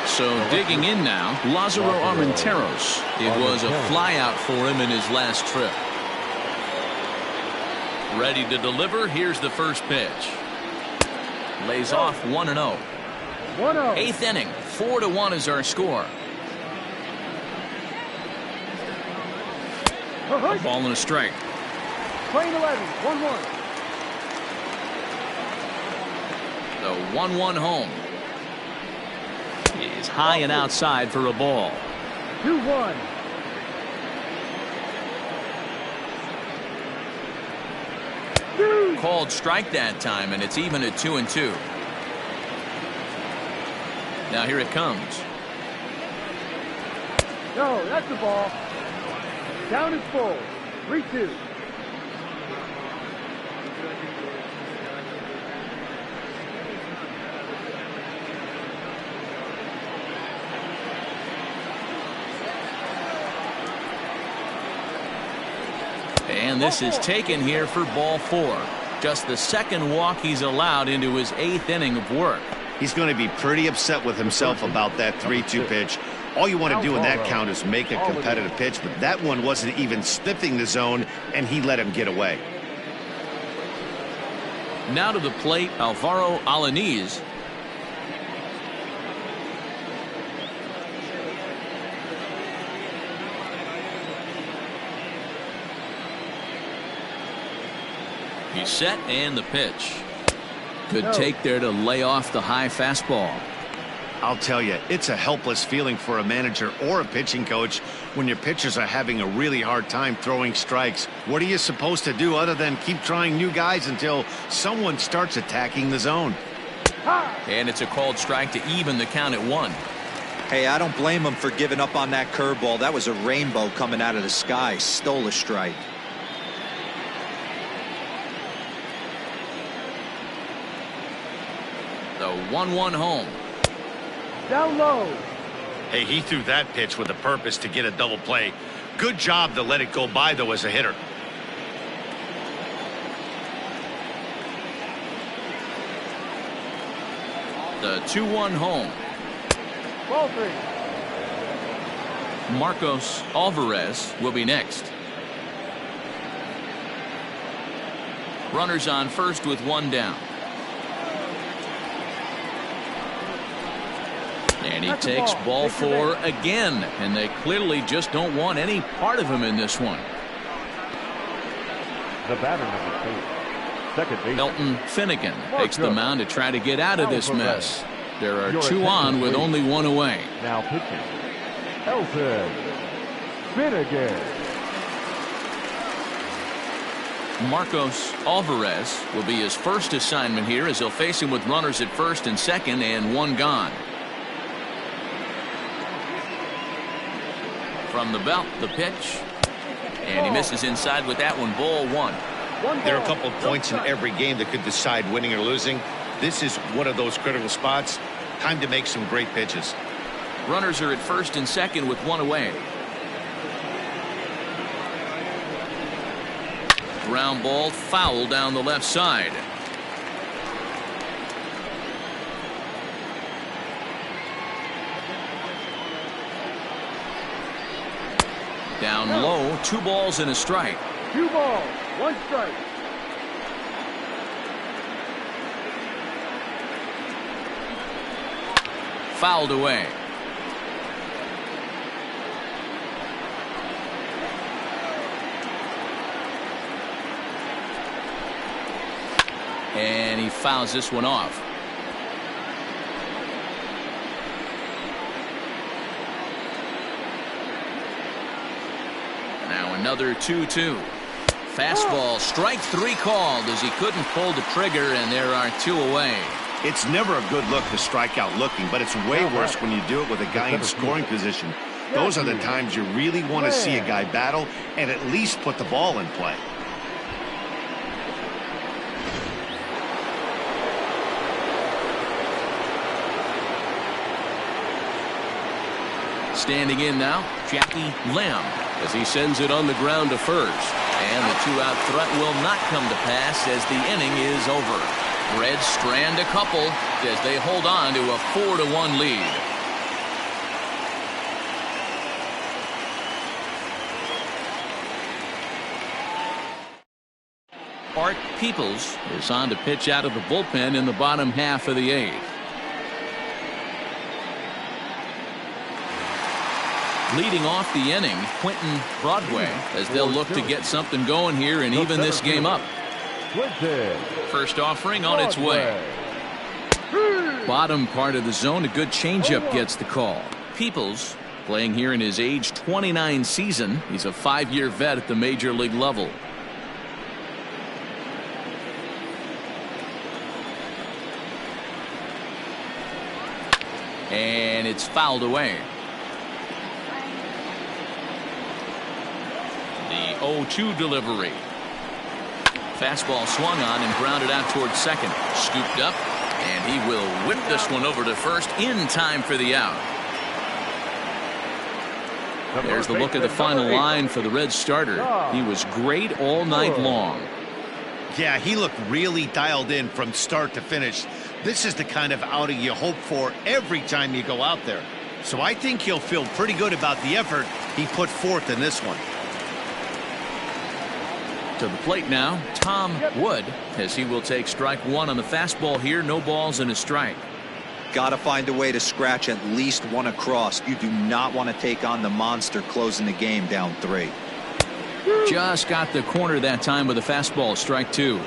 So digging in now, Lázaro Armenteros. It was a fly out for him in his last trip. Ready to deliver. Here's the first pitch. Lays off 1-0. 1-0. Eighth inning. 4-1 is our score. A ball and a strike. Playing 11. 1-1. The 1-1 home. Is high and outside for a ball. 2-1. Called strike that time, and it's even at 2-2. Now here it comes. No, that's the ball. Down is full. 3-2. And this is taken here for ball 4. Just the second walk he's allowed into his 8th inning of work. He's going to be pretty upset with himself about that 3-2 pitch. All you want to do in that count is make a competitive pitch, but that one wasn't even sniffing the zone, and he let him get away. Now to the plate, Alvaro Alaniz. He's set, and the pitch. Good take there to lay off the high fastball. I'll tell you, it's a helpless feeling for a manager or a pitching coach when your pitchers are having a really hard time throwing strikes. What are you supposed to do other than keep trying new guys until someone starts attacking the zone? And it's a called strike to even the count at 1. Hey, I don't blame him for giving up on that curveball. That was a rainbow coming out of the sky. Stole a strike. The 1-1 home. Down low. Hey, he threw that pitch with a purpose to get a double play. Good job to let it go by, though, as a hitter. The 2-1 home. Ball 3. Marcos Alvarez will be next. Runners on first with one down. And he takes ball four again, and they clearly just don't want any part of him in this one. The batter, number 2, second baseman Elton Finnegan takes the mound to try to get out of this mess. There are two on with only one away. Now pitching, Elton Finnegan. Marcos Alvarez will be his first assignment here as he'll face him with runners at first and second and one gone. From the belt, the pitch. And he misses inside with that one. Ball one. There are a couple of points in every game that could decide winning or losing. This is one of those critical spots. Time to make some great pitches. Runners are at first and second with one away. Ground ball foul down the left side. Down low, 2 balls and a strike. 2 balls, 1 strike. Fouled away. And he fouls this one off. Now another 2-2. Fastball, strike 3 called as he couldn't pull the trigger, and there are 2 away. It's never a good look to strike out looking, but it's way worse when you do it with a guy in scoring position. Those are the times you really want to see a guy battle and at least put the ball in play. Standing in now, Jackie Lamb as he sends it on the ground to first. And the 2-out threat will not come to pass as the inning is over. Reds strand a couple as they hold on to a 4-1 lead. Art Peoples is on to pitch out of the bullpen in the bottom half of the 8th. Leading off the inning, Quentin Broadway, as they'll look to get something going here and even this game up. First offering on its way. Bottom part of the zone, a good changeup gets the call. Peoples playing here in his age 29 season. He's a 5-year vet at the major league level. And it's fouled away. The 0-2 delivery. Fastball swung on and grounded out towards second. Scooped up, and he will whip this one over to first in time for the out. There's the look at the final line for the Reds starter. He was great all night long. Yeah, he looked really dialed in from start to finish. This is the kind of outing you hope for every time you go out there. So I think he'll feel pretty good about the effort he put forth in this one. To the plate now, Tom Wood, as he will take strike 1 on the fastball here. No balls and a strike. Got to find a way to scratch at least one across. You do not want to take on the monster closing the game down 3. Just got the corner that time with a fastball. Strike 2.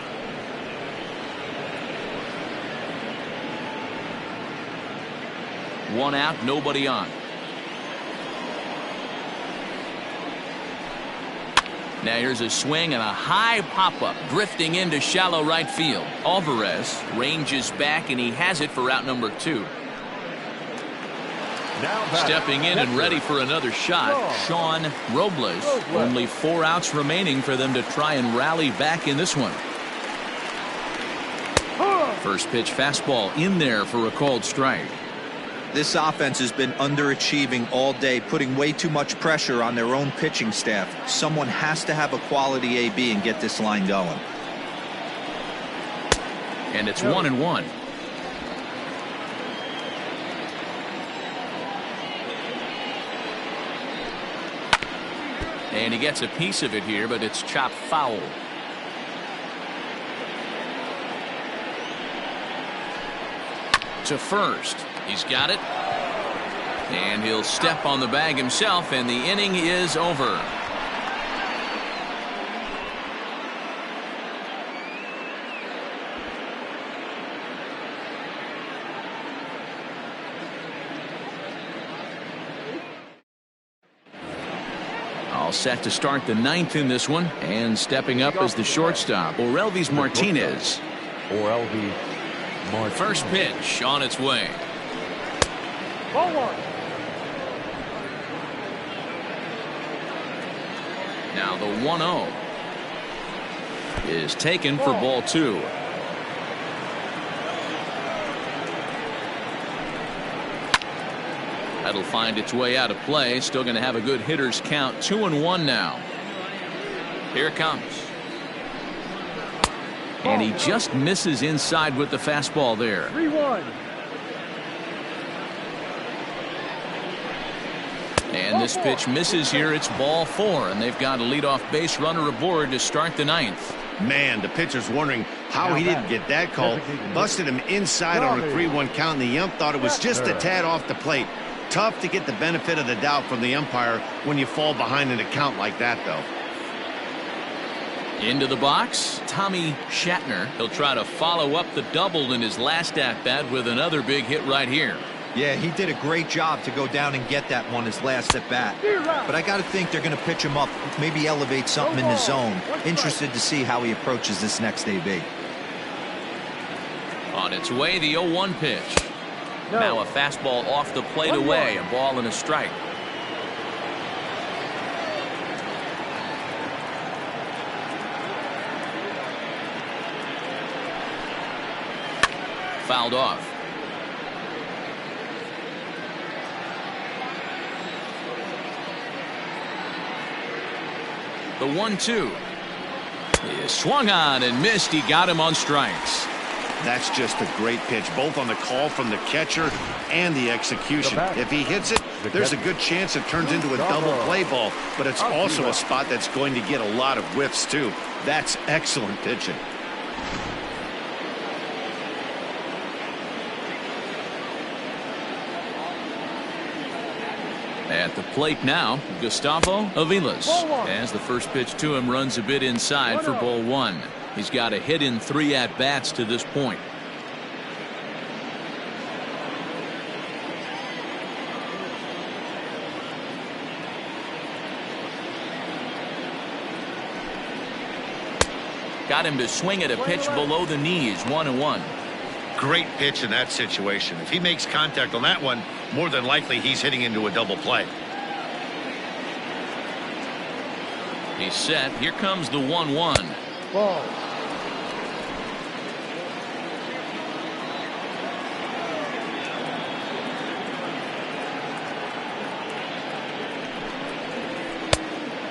One out, nobody on. Now here's a swing and a high pop-up drifting into shallow right field. Alvarez ranges back, and he has it for out number 2. Stepping in and ready for another shot, Sean Robles. Only 4 outs remaining for them to try and rally back in this one. First pitch fastball in there for a called strike. This offense has been underachieving all day, putting way too much pressure on their own pitching staff. Someone has to have a quality AB and get this line going. And it's 1-1. And he gets a piece of it here, but it's chopped foul. to first. He's got it. And he'll step on the bag himself, and the inning is over. All set to start the ninth in this one, and stepping up as the shortstop, Orelvis Martinez. Orelvis Martinez. First pitch on its way. Ball one. Now the 1-0 is taken for ball two. That'll find its way out of play. Still going to have a good hitter's count. 2-1 now. Here it comes. And he just misses inside with the fastball there. 3-1. And this pitch misses here. It's ball four, and they've got a leadoff base runner aboard to start the ninth. Man, the pitcher's wondering how he didn't get that call. Busted him inside on a 3-1 count, and the ump thought it was just a tad off the plate. Tough to get the benefit of the doubt from the umpire when you fall behind in a count like that, though. Into the box, Tommy Shatner. He'll try to follow up the double in his last at-bat with another big hit right here. Yeah, he did a great job to go down and get that one his last at bat. But I got to think they're going to pitch him up, maybe elevate something in the zone. Interested to see how he approaches this next AB. On its way, the 0-1 pitch. Now a fastball off the plate away, a ball and a strike. Fouled off. The 1-2 is swung on and missed. He got him on strikes. That's just a great pitch, both on the call from the catcher and the execution. If he hits it, there's a good chance it turns into a double play ball, but it's also a spot that's going to get a lot of whiffs too. That's excellent pitching. At the plate now, Gustavo Aviles. As the first pitch to him runs a bit inside for ball one. He's got a hit in 3 at-bats to this point. Got him to swing at a pitch below the knees. 1-1. Great pitch in that situation. If he makes contact on that one, more than likely he's hitting into a double play. He's set. Here comes the 1-1. Ball.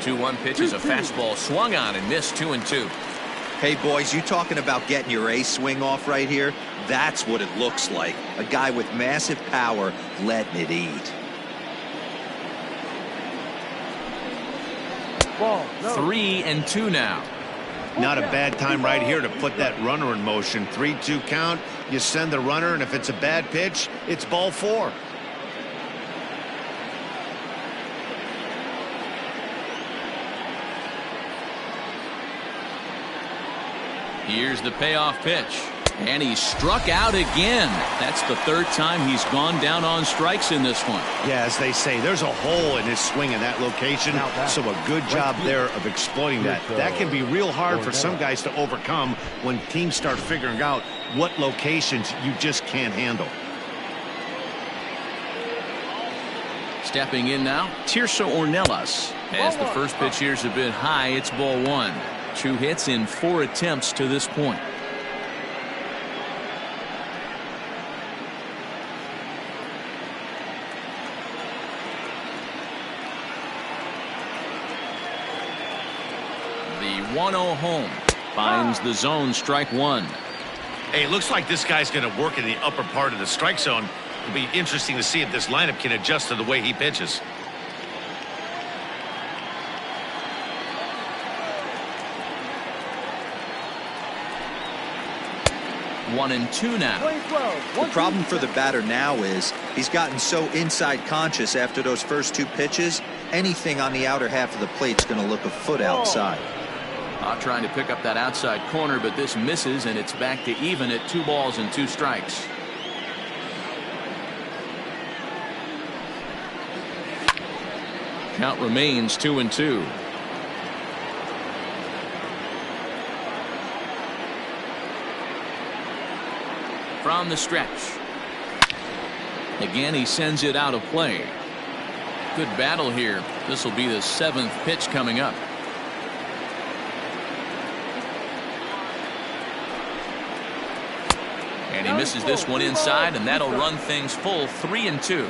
Two-one pitch is a fastball swung on and missed. 2-2. Hey, boys, you talking about getting your ace swing off right here? That's what it looks like. A guy with massive power letting it eat. Ball. No. 3-2 now. Not a bad time right here to put that runner in motion. 3-2 count. You send the runner, and if it's a bad pitch, it's ball four. Here's the payoff pitch. And he struck out again. That's the third time he's gone down on strikes in this one. Yeah, as they say, there's a hole in his swing in that location, so a good job there of exploiting that. That can be real hard for some guys to overcome when teams start figuring out what locations you just can't handle. Stepping in now, Tirso Ornelas. As the first pitch here's a bit high, it's ball one. 2 hits in 4 attempts to this point. The 1-0 home finds the zone, strike one. Hey, it looks like this guy's going to work in the upper part of the strike zone. It'll be interesting to see if this lineup can adjust to the way he pitches. 1-2 now. The problem for the batter now is he's gotten so inside conscious after those first two pitches. Anything on the outer half of the plate is going to look a foot outside. Trying to pick up that outside corner, but this misses, and it's back to even at 2 balls and 2 strikes. Count remains 2-2. From the stretch. Again, he sends it out of play. Good battle here. This will be the 7th pitch coming up. And he misses this one inside, and that'll run things full 3-2.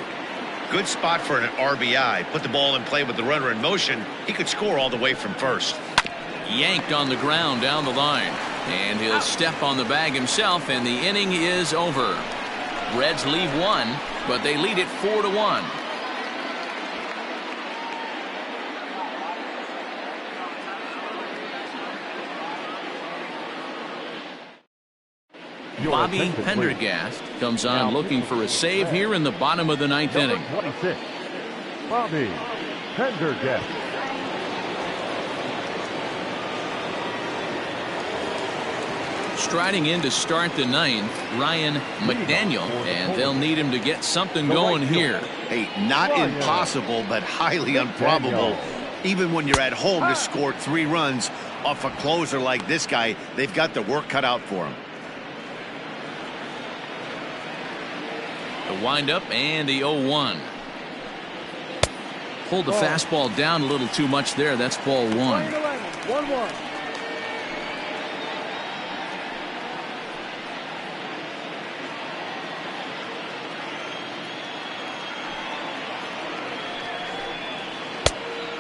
Good spot for an RBI. Put the ball in play with the runner in motion. He could score all the way from first. Yanked on the ground down the line. And he'll step on the bag himself, and the inning is over. Reds leave 1, but they lead it 4-1. Bobby Pendergast comes on looking for a save here in the bottom of the 9th inning. 26, Bobby Pendergast. Striding in to start the 9th, Ryan McDaniel, and they'll need him to get something going here. Hey, not impossible, but highly improbable. Even when you're at home to score 3 runs off a closer like this guy, they've got the work cut out for him. The windup and the 0-1. Pulled the fastball down a little too much there. That's ball 1. 1-1.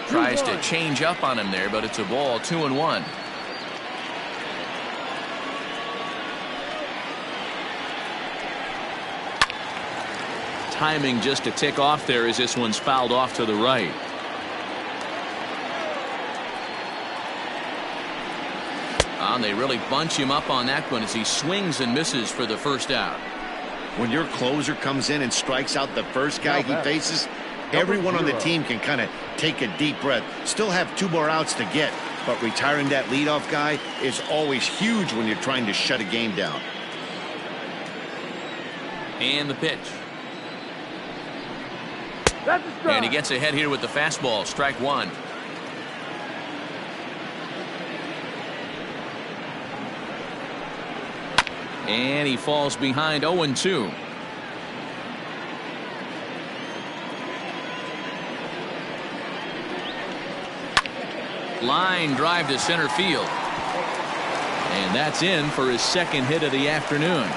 Tries to change up on him there, but it's a ball. 2-1. Timing just to tick off there as this one's fouled off to the right. And they really bunch him up on that one as he swings and misses for the first out. When your closer comes in and strikes out the first guy he faces, everyone on the team can kind of take a deep breath. Still have 2 more outs to get, but retiring that leadoff guy is always huge when you're trying to shut a game down. And the pitch. And he gets ahead here with the fastball. Strike 1. And he falls behind 0-2. Line drive to center field. And that's in for his 2nd hit of the afternoon.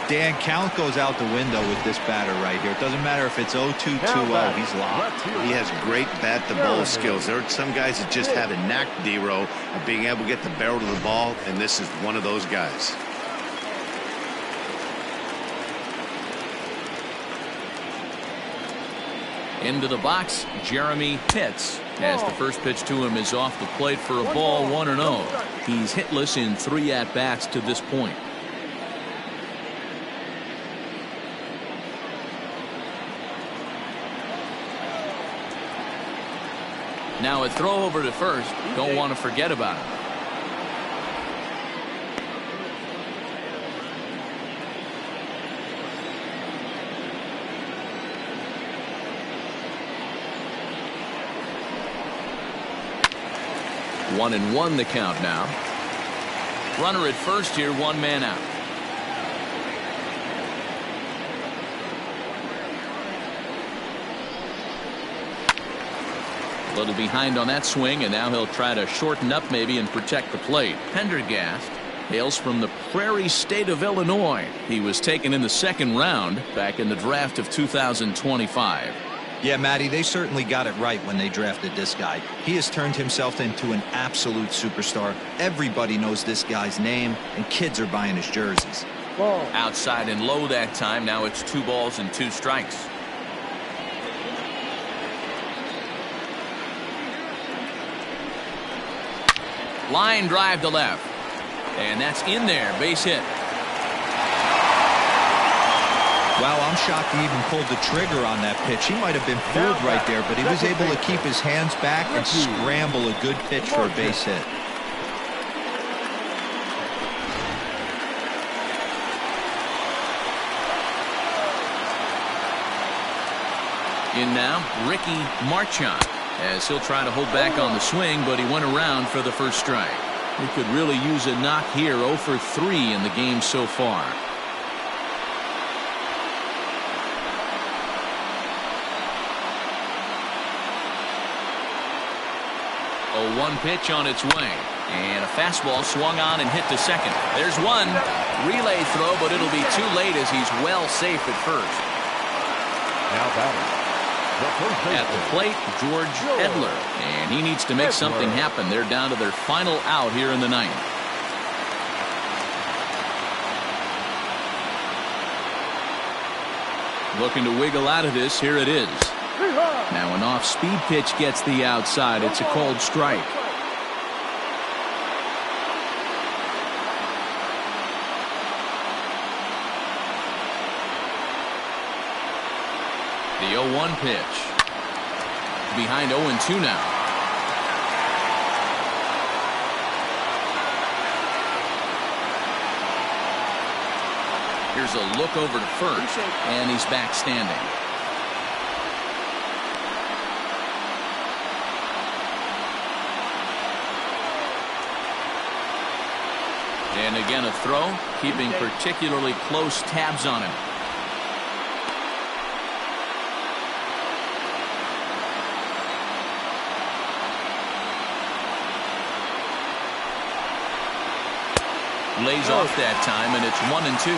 Dan, count goes out the window with this batter right here. It doesn't matter if it's 0-2, 2-0. He's locked. He has great bat-to-ball skills. There are some guys that just have a knack, D-Row, of being able to get the barrel to the ball, and this is one of those guys. Into the box, Jeremy Pitts, as the first pitch to him is off the plate for a ball. 1-0. He's hitless in 3 at-bats to this point. Now a throw over to first. Don't want to forget about it. One and one the count now. Runner at first here, 1 man out. A little behind on that swing, and now he'll try to shorten up maybe and protect the plate. Pendergast hails from the Prairie State of Illinois. He was taken in the 2nd round back in the draft of 2025. Yeah, Matty, they certainly got it right when they drafted this guy. He has turned himself into an absolute superstar. Everybody knows this guy's name, and kids are buying his jerseys. Ball. Outside and low that time. Now it's 2 balls and 2 strikes. Line drive to left. And that's in there. Base hit. Wow, I'm shocked he even pulled the trigger on that pitch. He might have been fooled right there, but he was able to keep his hands back and scramble a good pitch for a base hit. In now, Ricky Marchand, as he'll try to hold back on the swing, but he went around for the first strike. He could really use a knock here. 0 for 3 in the game so far. A 1 pitch on its way. And a fastball swung on and hit to second. There's one. Relay throw, but it'll be too late as he's well safe at first. Now batting. At the plate, George Edler, and he needs to make something happen. They're down to their final out here in the ninth. Looking to wiggle out of this. Here it is. Now an off-speed pitch gets the outside. It's a called strike. The 0-1 pitch. Behind 0-2 now. Here's a look over to first, and he's back standing. And again a throw, keeping particularly close tabs on him. Lays off that time, and it's 1-2.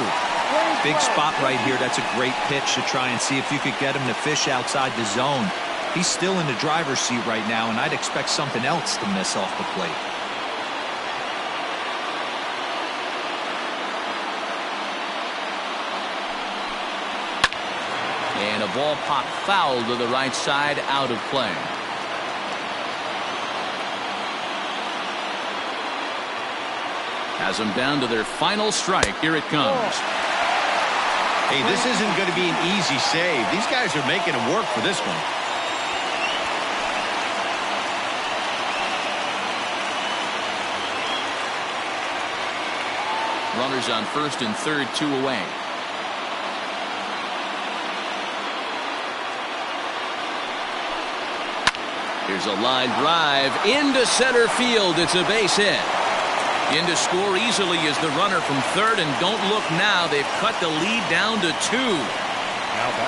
Big spot right here. That's a great pitch to try and see if you could get him to fish outside the zone. He's still in the driver's seat right now, and I'd expect something else to miss off the plate. And a ball popped foul to the right side, out of play. Has them down to their final strike. Here it comes. Hey, this isn't going to be an easy save. These guys are making him work for this one. Runners on first and third, 2 away. Here's a line drive into center field. It's a base hit. In to score easily is the runner from third, and don't look now. They've cut the lead down to 2.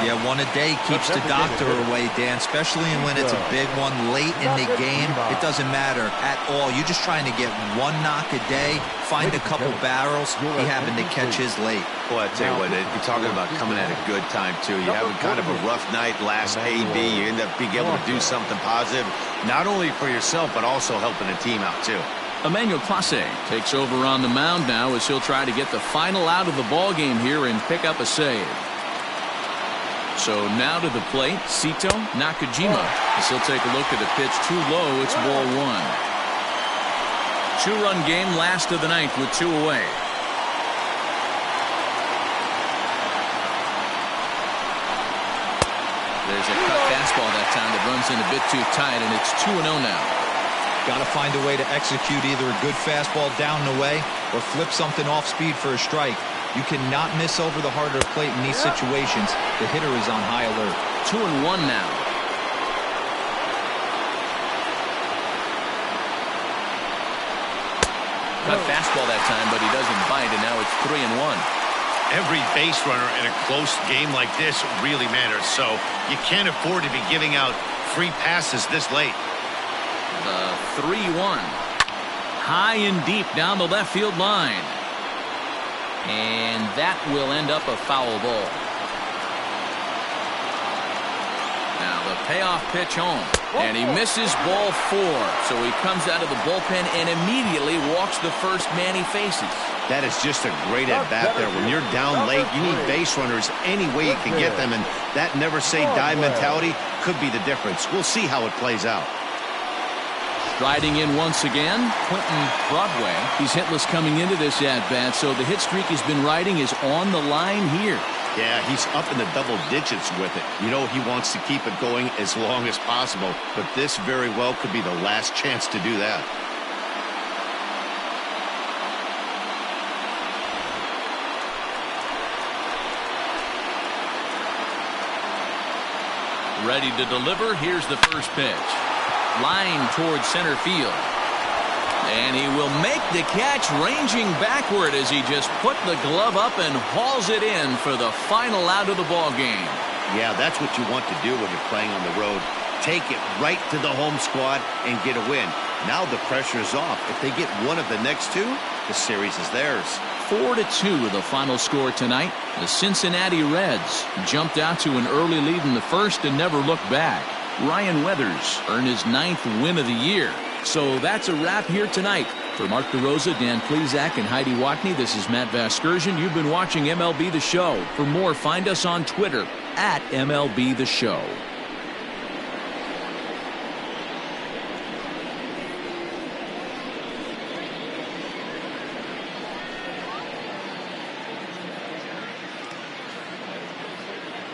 Yeah, one a day keeps the doctor away, Dan, especially when it's a big one late in the game. It doesn't matter at all. You're just trying to get one knock a day, find a couple barrels. He happened to catch his late. Boy, I tell you what, you're talking about coming at a good time, too. You're having kind of a rough night last AB. You end up being able to do something positive, not only for yourself, but also helping the team out, too. Emmanuel Clase takes over on the mound now as he'll try to get the final out of the ball game here and pick up a save. So now to the plate, Sito Nakajima, as he'll take a look at the pitch too low. It's ball 1. 2-run game, last of the ninth with 2 away. There's a cut fastball that time that runs in a bit too tight, and it's 2-0 now. Got to find a way to execute either a good fastball down and away or flip something off speed for a strike. You cannot miss over the heart of the plate in these situations. The hitter is on high alert. 2-1 now. Cut fastball that time, but he doesn't bite, and now it's 3-1. Every base runner in a close game like this really matters, so you can't afford to be giving out free passes this late. The 3-1. High and deep down the left field line. And that will end up a foul ball. Now the payoff pitch home. And he misses ball 4. So he comes out of the bullpen and immediately walks the first man he faces. That is just a great at-bat there. When you're down late, you need base runners any way you can get them. And that never-say-die mentality could be the difference. We'll see how it plays out. Riding in once again, Quentin Broadway. He's hitless coming into this at-bat, so the hit streak he's been riding is on the line here. Yeah, he's up in the double digits with it. You know he wants to keep it going as long as possible, but this very well could be the last chance to do that. Ready to deliver. Here's the first pitch. Line towards center field. And he will make the catch, ranging backward as he just put the glove up and hauls it in for the final out of the ball game. Yeah, that's what you want to do when you're playing on the road. Take it right to the home squad and get a win. Now the pressure is off. If they get one of the next two, the series is theirs. 4-2 the final score tonight. The Cincinnati Reds jumped out to an early lead in the first and never looked back. Ryan Weathers earned his 9th win of the year. So that's a wrap here tonight. For Mark DeRosa, Dan Plezak, and Heidi Watney, this is Matt Vasgersian. You've been watching MLB The Show. For more, find us on Twitter at MLB The Show.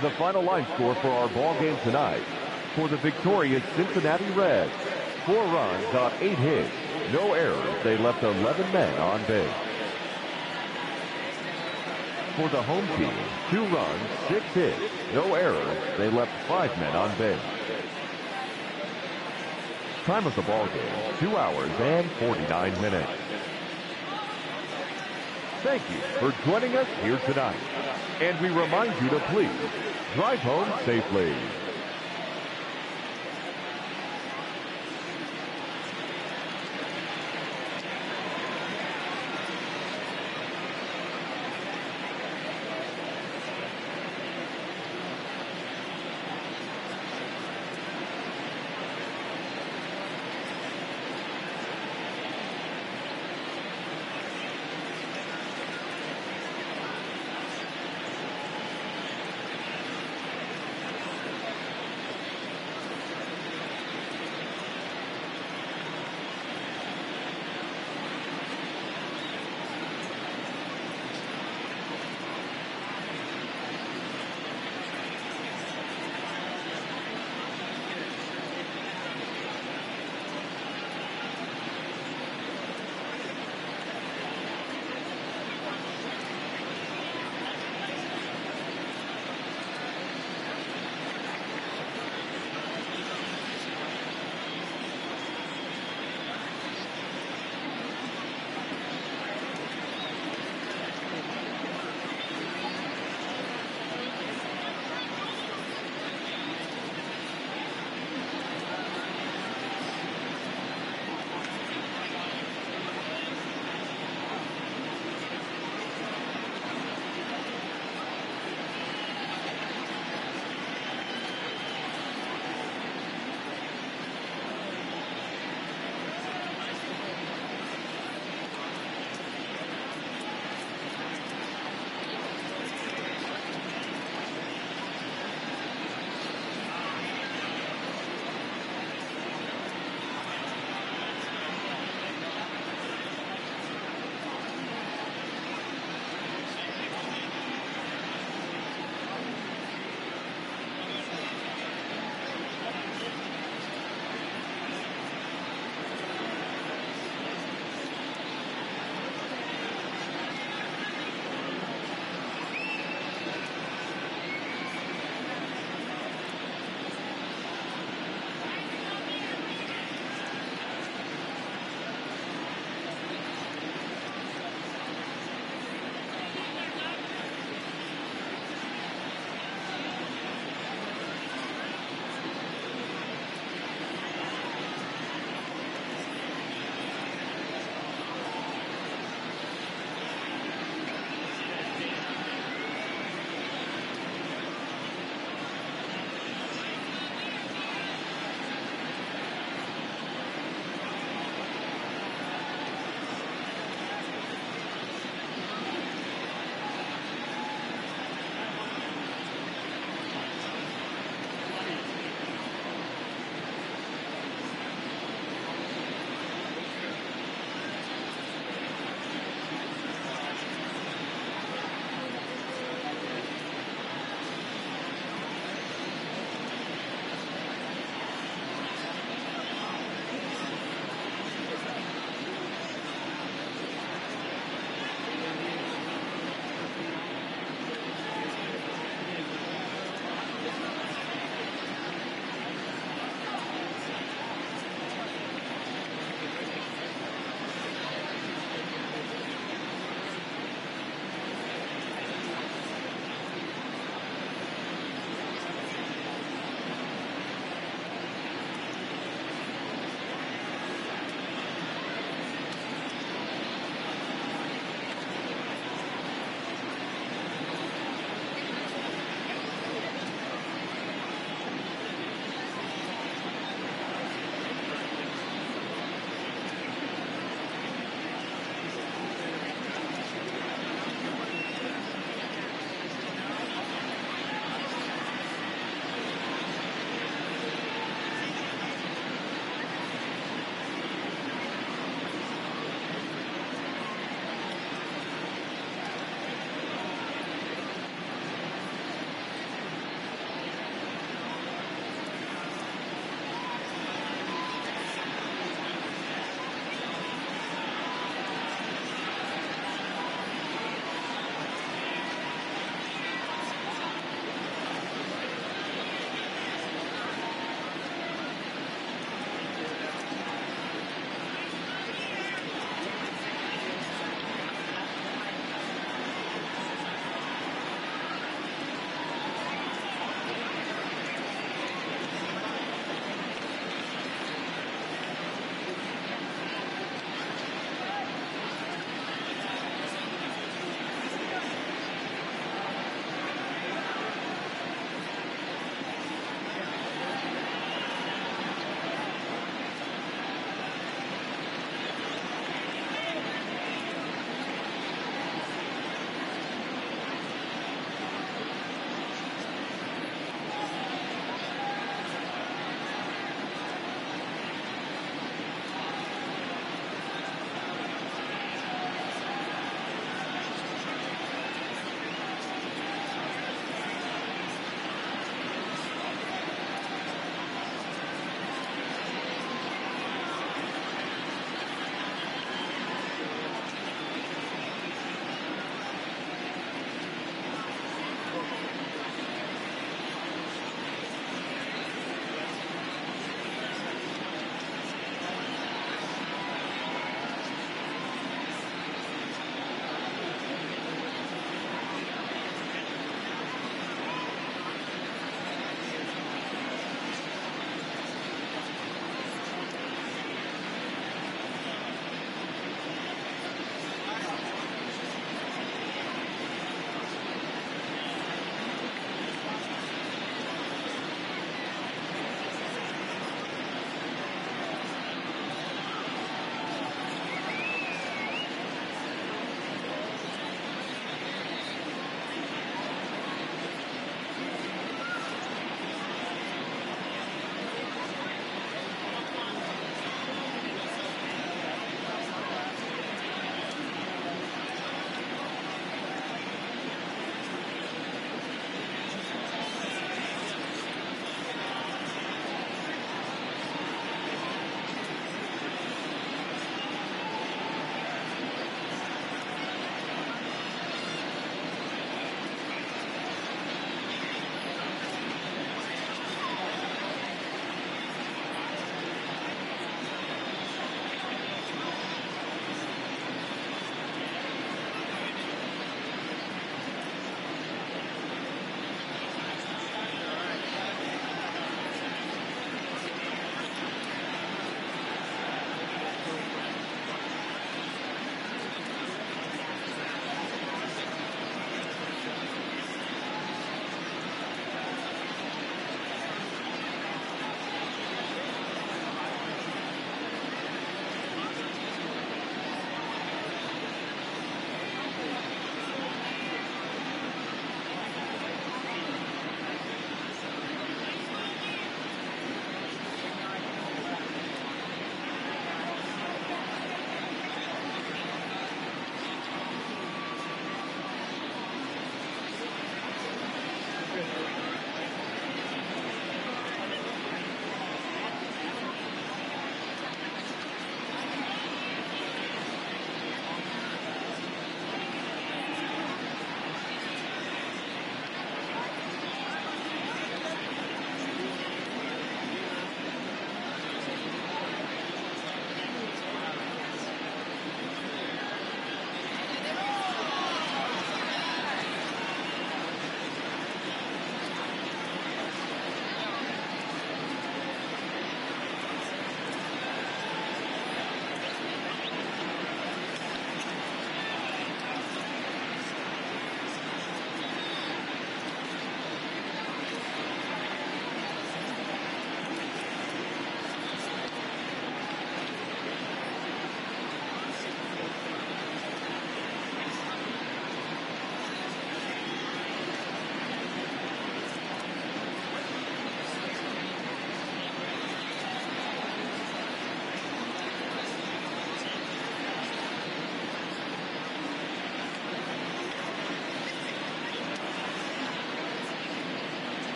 The final line score for our ball game tonight. For the victorious Cincinnati Reds, 4 runs on 8 hits, no errors. They left 11 men on base. For the home team, 2 runs, 6 hits, no errors. They left 5 men on base. Time of the ball game, 2 hours and 49 minutes. Thank you for joining us here tonight. And we remind you to please drive home safely.